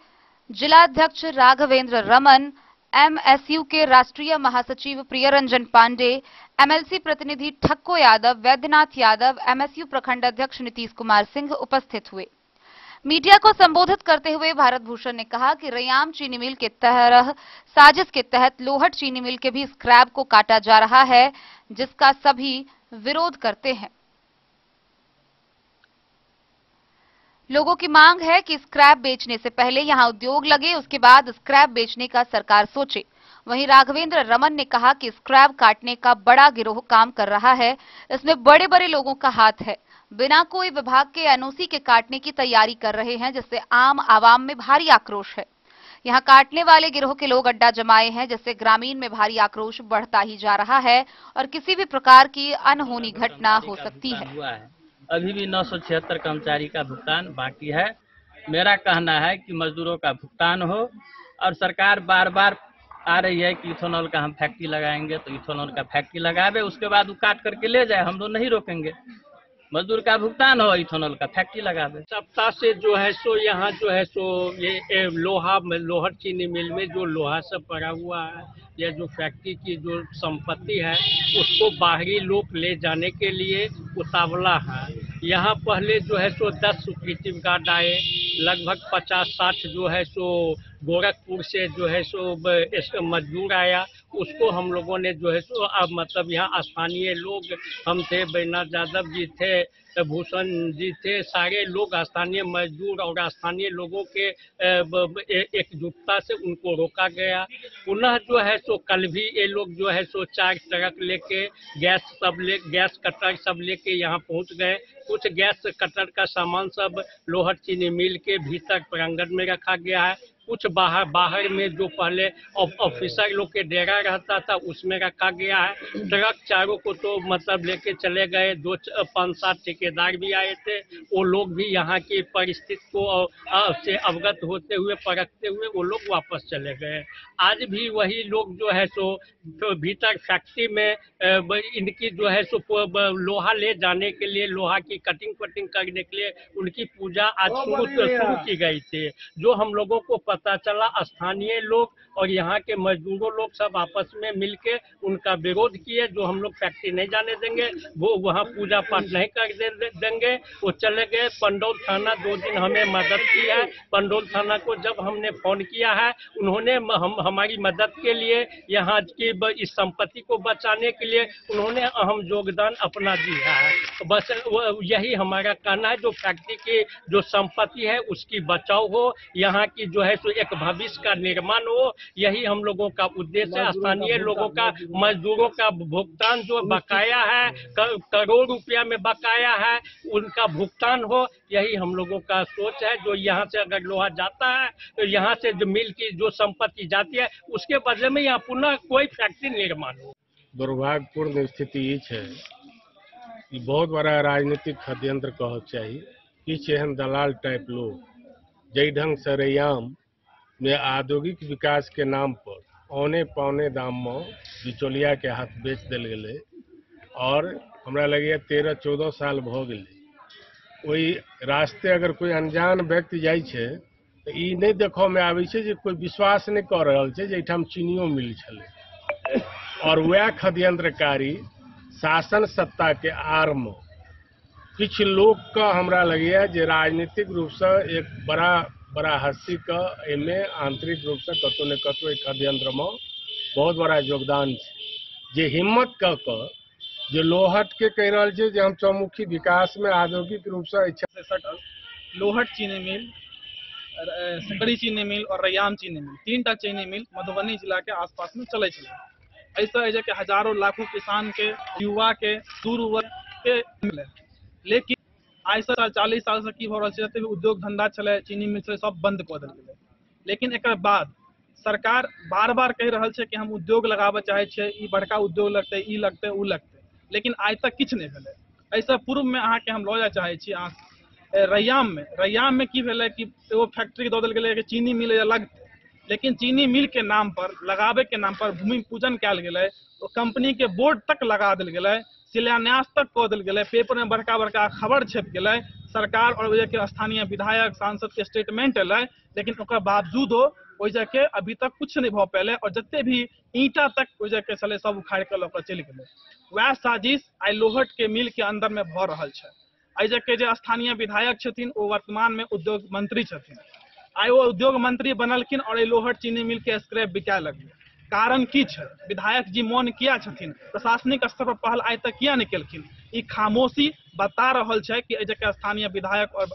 जिलाध्यक्ष राघवेंद्र रमन, एमएसयू के राष्ट्रीय महासचिव प्रियरंजन पांडे, एमएलसी प्रतिनिधि ठक्को यादव, वैद्यनाथ यादव, एमएसयू प्रखंड अध्यक्ष नीतीश कुमार सिंह उपस्थित हुए। मीडिया को संबोधित करते हुए भारत भूषण ने कहा कि रैयाम चीनी मिल के तरह साजिश के तहत लोहट चीनी मिल के भी स्क्रैप को काटा जा रहा है, जिसका सभी विरोध करते हैं। लोगों की मांग है कि स्क्रैप बेचने से पहले यहां उद्योग लगे, उसके बाद स्क्रैप बेचने का सरकार सोचे। वहीं राघवेंद्र रमन ने कहा कि स्क्रैप काटने का बड़ा गिरोह काम कर रहा है, इसमें बड़े बड़े लोगों का हाथ है। बिना कोई विभाग के एनओसी के काटने की तैयारी कर रहे हैं, जिससे आम आवाम में भारी आक्रोश है। यहां काटने वाले गिरोह के लोग अड्डा जमाए हैं, जिससे ग्रामीण में भारी आक्रोश बढ़ता ही जा रहा है और किसी भी प्रकार की अनहोनी घटना हो सकती है। अभी भी 976 कर्मचारी का भुगतान बाकी है। मेरा कहना है कि मजदूरों का भुगतान हो, और सरकार बार बार आ रही है कि इथेनॉल का हम फैक्ट्री लगाएंगे, तो इथेनॉल का फैक्ट्री लगावे, उसके बाद वो काट करके ले जाए, हम लोग नहीं रोकेंगे। मजदूर का भुगतान हो, इथेनॉल का फैक्ट्री लगावे। सप्ताह से जो है सो यहाँ जो है सो ये लोहट चीनी मिल में जो लोहा सब पड़ा हुआ है, या जो फैक्ट्री की जो संपत्ति है, उसको बाहरी लोग ले जाने के लिए उतावला है। यहाँ पहले जो है सो 10 सुप्रीम गार्ड आए, लगभग 50-60 जो है सो गोरखपुर से जो है सो मजदूर आया, उसको हम लोगों ने जो है सो अब मतलब यहाँ स्थानीय लोग, हम थे, बैजनाथ यादव जी थे, भूषण जी थे, सारे लोग स्थानीय मजदूर और स्थानीय लोगों के एकजुटता से उनको रोका गया। पुनः जो है सो कल भी ये लोग जो है सो 4 ट्रक लेके गैस कटर सब लेके यहाँ पहुँच गए। कुछ गैस कटर का सामान सब लोहट चीनी मिल के भीतर प्रांगण में रखा गया है। कुछ बाहर में जो पहले ऑफिसर लोग के डेरा रहता था उसमें रखा गया है। ट्रक चारों को तो मतलब लेके चले गए। 5-7 ठेकेदार भी आए थे, वो लोग भी यहाँ की परिस्थिति को से अवगत होते हुए, परखते हुए वो लोग वापस चले गए। आज भी वही लोग जो है सो भीतर फैक्ट्री में इनकी जो है सो लोहा ले जाने के लिए, लोहा की कटिंग करने के लिए उनकी पूजा आज शुरू की गई थी। जो हम लोगों को पता चला, स्थानीय लोग और यहाँ के मजदूरों लोग सब आपस में मिलके उनका विरोध किए। जो हम लोग फैक्ट्री नहीं जाने देंगे, वो वहाँ पूजा पाठ नहीं कर देंगे। वो चले गए। पंडौल थाना 2 दिन हमें मदद की है। पंडौल थाना को जब हमने फोन किया है, उन्होंने हमारी मदद के लिए, यहाँ की इस संपत्ति को बचाने के लिए उन्होंने अहम योगदान अपना दिया है। बस यही हमारा कहना है, जो फैक्ट्री की जो संपत्ति है उसकी बचाव हो, यहाँ की जो है सो एक भविष्य का निर्माण हो, यही हम लोगों का उद्देश्य है। स्थानीय लोगों का, मजदूरों का भुगतान जो बकाया है, करोड़ रुपया में बकाया है, उनका भुगतान हो, यही हम लोगों का सोच है। जो यहाँ से अगर लोहा जाता है तो यहाँ से जो मिल की जो संपत्ति जाती है उसके बदले में यहाँ पुनः कोई फैक्ट्री निर्माण हो। दुर्भाग्यपूर्ण स्थिति ये है कि बहुत बड़ा राजनीतिक षड्यंत्र कह चाहिए। किछ एहन दलाल टाइप लोग जई ढंग से रैयाम में औद्योगिक विकास के नाम पर औने पौने दाम में बिचौलिया के हाथ बेच दिल गए और हमरा लगे 13-14 साल भ गए। ओई रास्ते अगर कोई अनजान व्यक्ति जाय छे तो ई नहीं देखो में आवे छे जे कोई विश्वास नहीं कर रहल छे जे एठाम चीनियो मिल छले और वह षड्यंत्रकारी शासन सत्ता के आड़ में कुछ लोग का हमरा लगे जे राजनीतिक रूप से एक बड़ा हस्ती का एमे आंतरिक रूप से कतो न कतो एक षड्यंत्र में बहुत बड़ा योगदान है। जे हिम्मत क जो लोहट के कह रहा है जो हम चौमुखी विकास में औद्योगिक रूप से इच्छा से सटल लोहट चीनी मिल, सकड़ी चीनी मिल और रैयाम चीनी मिल, 3 टा चीनी मिल मधुबनी जिला के आसपास में चले छे। ऐसा है कि हजारों लाखों किसान के, युवा के, दूर वर्ग के मिले। लेकिन आज से 40 साल से की हो रहा है, उद्योग धंधा चले, चीनी मिल चले, सब बंद कर दिल गए। लेकिन एक बाद सरकार बार बार कह रहा है कि हम उद्योग लगावे चाहे छे, ई बड़का उद्योग लगते, ई लगते, उ लगते, लेकिन आज तक किछ नहीं भेले। ऐसा पूर्व में अहाँ के हम लऽ जाय चाहे छी रैयाम में की भेले कि एगो फैक्ट्री दऽ देल गेलै कि चीनी मिल लगते, लेकिन चीनी मिल के नाम पर, लगावे के नाम पर भूमि पूजन कयल गेलै, तो कंपनी के बोर्ड तक लगा देल गेलै, शिलान्यास तक कऽ देल गेलै, पेपर में बड़का बड़का खबर छप गेलै, सरकार और वजह के स्थानीय विधायक सांसद के स्टेटमेंट एलै, लेकिन ओकर बावजूदो वजह के अभी तक कुछ नहीं भ पेले और जते भी ईंटा तक वजह के चले सब उखाड़ के लऽ चलि गेलै। वह साजिश आई लोहट के मिल के अंदर में भ रहल छै। एहि के जे स्थानीय विधायक छथिन वो वर्तमान में उद्योग मंत्री छथिन। आई वो उद्योग मंत्री बनलखिन और लोहट चीनी मिल के स्क्रैप बिकाय लगलै। कारण की छै? विधायक जी मौन किया छथिन, प्रशासनिक स्तर पर पहल आज तक किया नहीं केलखिन। ई खामोशी बता रहल छै कि जे स्थानीय विधायक और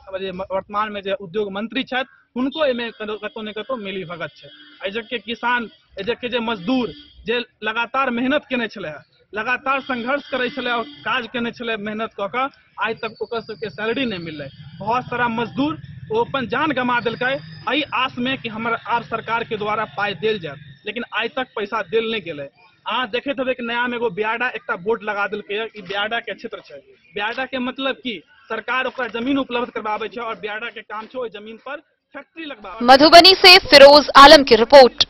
वर्तमान में जे उद्योग मंत्री छथि उनको एमे कतौ न कतौ मिली भगत छै। एहि के किसान, एहि के जे मजदूर जे लगातार मेहनत केने छले, लगातार संघर्ष करे छले और काज केने छले मेहनत कऽ कऽ, आज तक ओकर सबके सैलरी नहीं मिललै। बहुत सारा मजदूर वो अपन जान गमा देलकै एहि आस में कि हमर आब सरकार के द्वारा पाई देल जायत, लेकिन आज तक पैसा देल नहीं गेलै। अहाँ देखैत हेबै कि नया में एगो ब्याडा एकटा बोर्ड लगा देलकै ई ब्याडा के क्षेत्र छै। ब्याडा के मतलब की सरकार ओकरा जमीन उपलब्ध करवाबै छै और ब्याडा के काम छै ओहि जमीन पर फैक्ट्री लगवाबै। मधुबनी से फिरोज आलम की रिपोर्ट।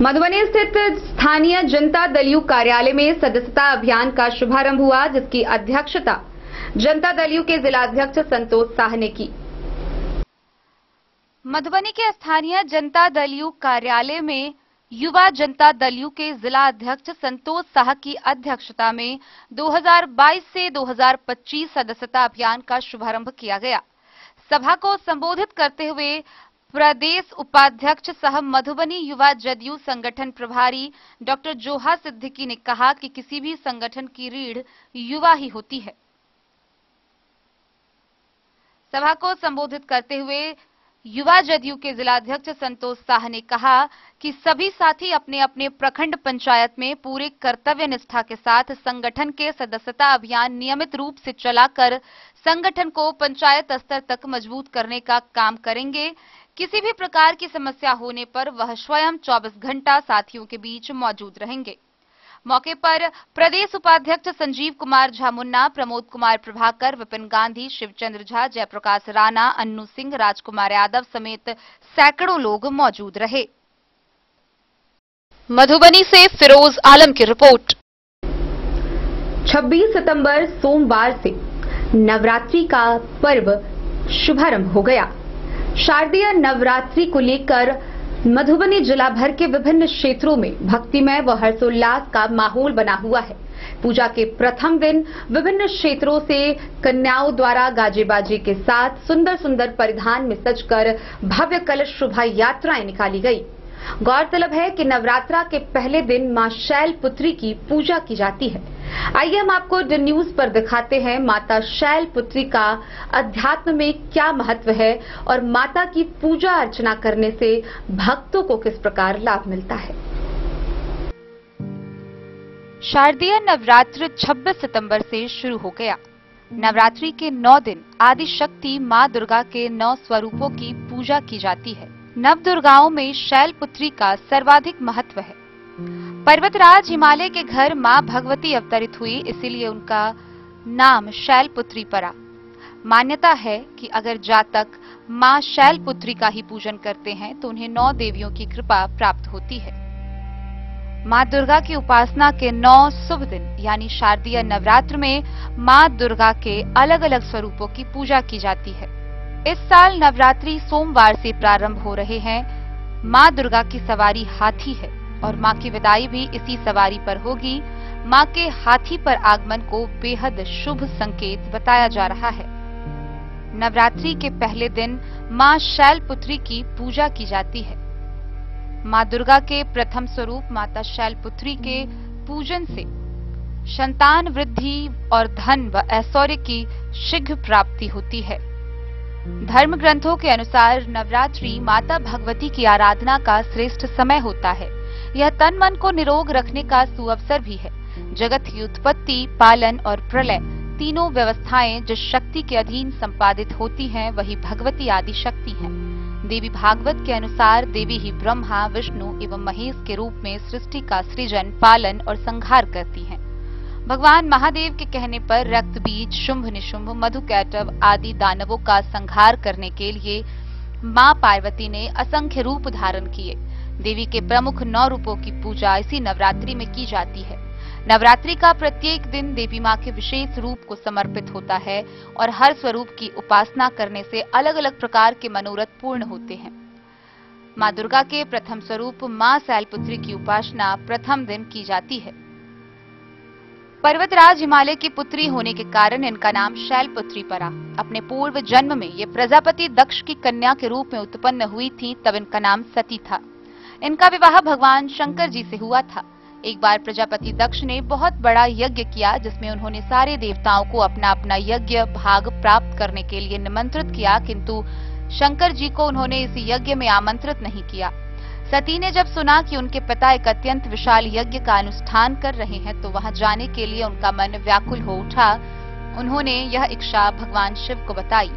मधुबनी स्थित स्थानीय जनता दल यू कार्यालय में सदस्यता अभियान का शुभारंभ हुआ, जिसकी अध्यक्षता जनता दल यू के जिलाध्यक्ष संतोष शाह ने की। मधुबनी के स्थानीय जनता दल यू कार्यालय में युवा जनता दल यू के जिला अध्यक्ष संतोष शाह की अध्यक्षता में 2022 से 2025 सदस्यता अभियान का शुभारंभ किया गया। सभा को संबोधित करते हुए प्रदेश उपाध्यक्ष सह मधुबनी युवा जदयू संगठन प्रभारी डॉक्टर जोहा सिद्दीकी ने कहा कि किसी भी संगठन की रीढ़ युवा ही होती है। सभा को संबोधित करते हुए युवा जदयू के जिलाध्यक्ष संतोष शाह ने कहा कि सभी साथी अपने अपने प्रखंड पंचायत में पूरे कर्तव्य निष्ठा के साथ संगठन के सदस्यता अभियान नियमित रूप से चलाकर संगठन को पंचायत स्तर तक मजबूत करने का काम करेंगे। किसी भी प्रकार की समस्या होने पर वह स्वयं 24 घंटा साथियों के बीच मौजूद रहेंगे। मौके पर प्रदेश उपाध्यक्ष संजीव कुमार झा मुन्ना, प्रमोद कुमार प्रभाकर, विपिन गांधी, शिवचंद्र झा, जयप्रकाश राणा, अन्नू सिंह, राजकुमार यादव समेत सैकड़ों लोग मौजूद रहे। मधुबनी से फिरोज आलम की रिपोर्ट। 26 सितंबर सोमवार से नवरात्रि का पर्व शुभारंभ हो गया। शारदीय नवरात्रि को लेकर मधुबनी जिला भर के विभिन्न क्षेत्रों में भक्तिमय व हर्षोल्लास का माहौल बना हुआ है। पूजा के प्रथम दिन विभिन्न क्षेत्रों से कन्याओं द्वारा गाजे बाजे के साथ सुंदर सुंदर परिधान में सजकर भव्य कलश शोभा यात्राएं निकाली गई। गौरतलब है कि नवरात्रा के पहले दिन मां शैलपुत्री की पूजा की जाती है। आइए हम आपको द न्यूज पर दिखाते हैं माता शैलपुत्री का अध्यात्म में क्या महत्व है और माता की पूजा अर्चना करने से भक्तों को किस प्रकार लाभ मिलता है। शारदीय नवरात्र 26 सितंबर से शुरू हो गया। नवरात्रि के 9 दिन आदि शक्ति मां दुर्गा के 9 स्वरूपों की पूजा की जाती है। नव दुर्गाओं में शैलपुत्री का सर्वाधिक महत्व है। पर्वतराज हिमालय के घर मां भगवती अवतरित हुई, इसीलिए उनका नाम शैलपुत्री पड़ा। मान्यता है कि अगर जातक मां शैलपुत्री का ही पूजन करते हैं तो उन्हें 9 देवियों की कृपा प्राप्त होती है। मां दुर्गा की उपासना के 9 शुभ दिन यानी शारदीय नवरात्र में मां दुर्गा के अलग अलग स्वरूपों की पूजा की जाती है। इस साल नवरात्रि सोमवार से प्रारंभ हो रहे हैं। मां दुर्गा की सवारी हाथी है और मां की विदाई भी इसी सवारी पर होगी। मां के हाथी पर आगमन को बेहद शुभ संकेत बताया जा रहा है। नवरात्रि के पहले दिन मां शैलपुत्री की पूजा की जाती है। मां दुर्गा के प्रथम स्वरूप माता शैलपुत्री के पूजन से संतान वृद्धि और धन व ऐश्वर्य की शीघ्र प्राप्ति होती है। धर्म ग्रंथों के अनुसार नवरात्रि माता भगवती की आराधना का श्रेष्ठ समय होता है। यह तन मन को निरोग रखने का सुअवसर भी है। जगत की उत्पत्ति, पालन और प्रलय तीनों व्यवस्थाएं जिस शक्ति के अधीन संपादित होती हैं, वही भगवती आदि शक्ति हैं। देवी भागवत के अनुसार देवी ही ब्रह्मा, विष्णु एवं महेश के रूप में सृष्टि का सृजन, पालन और संहार करती हैं। भगवान महादेव के कहने पर रक्त बीज, शुंभ निशुंभ, मधुकैटभ आदि दानवों का संहार करने के लिए मां पार्वती ने असंख्य रूप धारण किए। देवी के प्रमुख 9 रूपों की पूजा इसी नवरात्रि में की जाती है। नवरात्रि का प्रत्येक दिन देवी मां के विशेष रूप को समर्पित होता है और हर स्वरूप की उपासना करने से अलग अलग प्रकार के मनोरथ पूर्ण होते हैं। मां दुर्गा के प्रथम स्वरूप मां शैलपुत्री की उपासना प्रथम दिन की जाती है। पर्वतराज हिमालय की पुत्री होने के कारण इनका नाम शैलपुत्री पड़ा। अपने पूर्व जन्म में ये प्रजापति दक्ष की कन्या के रूप में उत्पन्न हुई थी, तब इनका नाम सती था। इनका विवाह भगवान शंकर जी से हुआ था। एक बार प्रजापति दक्ष ने बहुत बड़ा यज्ञ किया, जिसमें उन्होंने सारे देवताओं को अपना अपना यज्ञ भाग प्राप्त करने के लिए निमंत्रित किया, किंतु शंकर जी को उन्होंने इस यज्ञ में आमंत्रित नहीं किया। सती ने जब सुना कि उनके पिता एक अत्यंत विशाल यज्ञ का अनुष्ठान कर रहे हैं, तो वहां जाने के लिए उनका मन व्याकुल हो उठा। उन्होंने यह इच्छा भगवान शिव को बताई।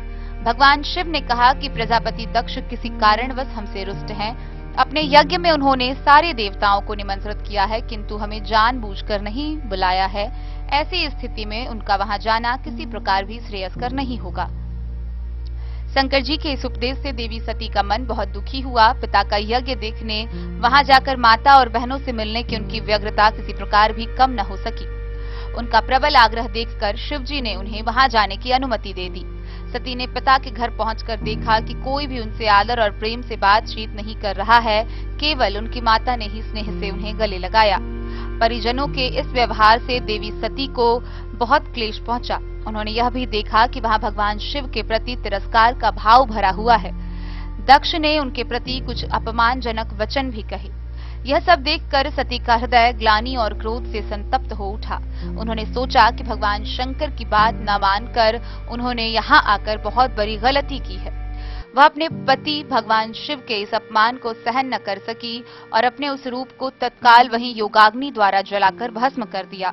भगवान शिव ने कहा कि प्रजापति दक्ष किसी कारणवश हमसे रुष्ट हैं। अपने यज्ञ में उन्होंने सारे देवताओं को निमंत्रित किया है, किंतु हमें जानबूझकर नहीं बुलाया है। ऐसी स्थिति में उनका वहां जाना किसी प्रकार भी श्रेयस्कर नहीं होगा। शंकर जी के इस उपदेश से देवी सती का मन बहुत दुखी हुआ। पिता का यज्ञ देखने वहां जाकर माता और बहनों से मिलने की उनकी व्यग्रता किसी प्रकार भी कम न हो सकी। उनका प्रबल आग्रह देखकर शिव जी ने उन्हें वहां जाने की अनुमति दे दी। सती ने पिता के घर पहुंचकर देखा कि कोई भी उनसे आदर और प्रेम से बातचीत नहीं कर रहा है, केवल उनकी माता ने ही स्नेह से उन्हें गले लगाया। परिजनों के इस व्यवहार से देवी सती को बहुत क्लेश पहुंचा। उन्होंने यह भी देखा कि वहां भगवान शिव के प्रति तिरस्कार का भाव भरा हुआ है। दक्ष ने उनके प्रति कुछ अपमानजनक वचन भी कहे। यह सब देखकर सती का हृदय ग्लानि और क्रोध से संतप्त हो उठा। उन्होंने सोचा कि भगवान शंकर की बात न मानकर उन्होंने यहाँ आकर बहुत बड़ी गलती की है। वह अपने पति भगवान शिव के इस अपमान को सहन न कर सकी और अपने उस रूप को तत्काल वहीं योगाग्नि द्वारा जलाकर भस्म कर दिया।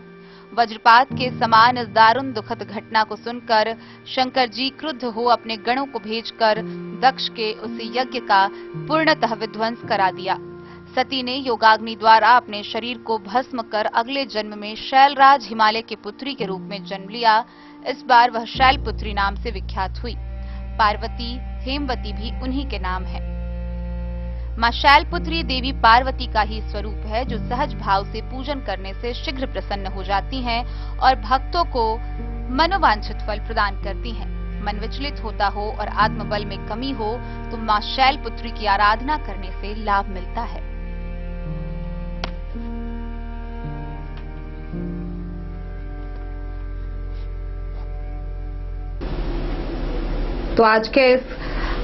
वज्रपात के समान इस दारुण दुखद घटना को सुनकर शंकर जी क्रुद्ध हो अपने गणों को भेजकर दक्ष के उस यज्ञ का पूर्णतः विध्वंस करा दिया। सती ने योगाग्नि द्वारा अपने शरीर को भस्म कर अगले जन्म में शैलराज हिमालय के पुत्री के रूप में जन्म लिया। इस बार वह शैलपुत्री नाम से विख्यात हुई। पार्वती हेमवती भी उन्हीं के नाम है। मां शैलपुत्री देवी पार्वती का ही स्वरूप है, जो सहज भाव से पूजन करने से शीघ्र प्रसन्न हो जाती हैं और भक्तों को मनोवांछित फल प्रदान करती हैं। मन विचलित होता हो और आत्मबल में कमी हो तो मां शैलपुत्री की आराधना करने से लाभ मिलता है। तो आज के इस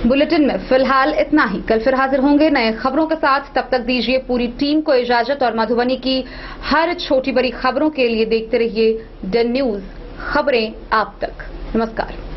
बुलेटिन में फिलहाल इतना ही। कल फिर हाजिर होंगे नए खबरों के साथ। तब तक दीजिए पूरी टीम को इजाजत और मधुबनी की हर छोटी बड़ी खबरों के लिए देखते रहिए डन न्यूज, खबरें आप तक। नमस्कार।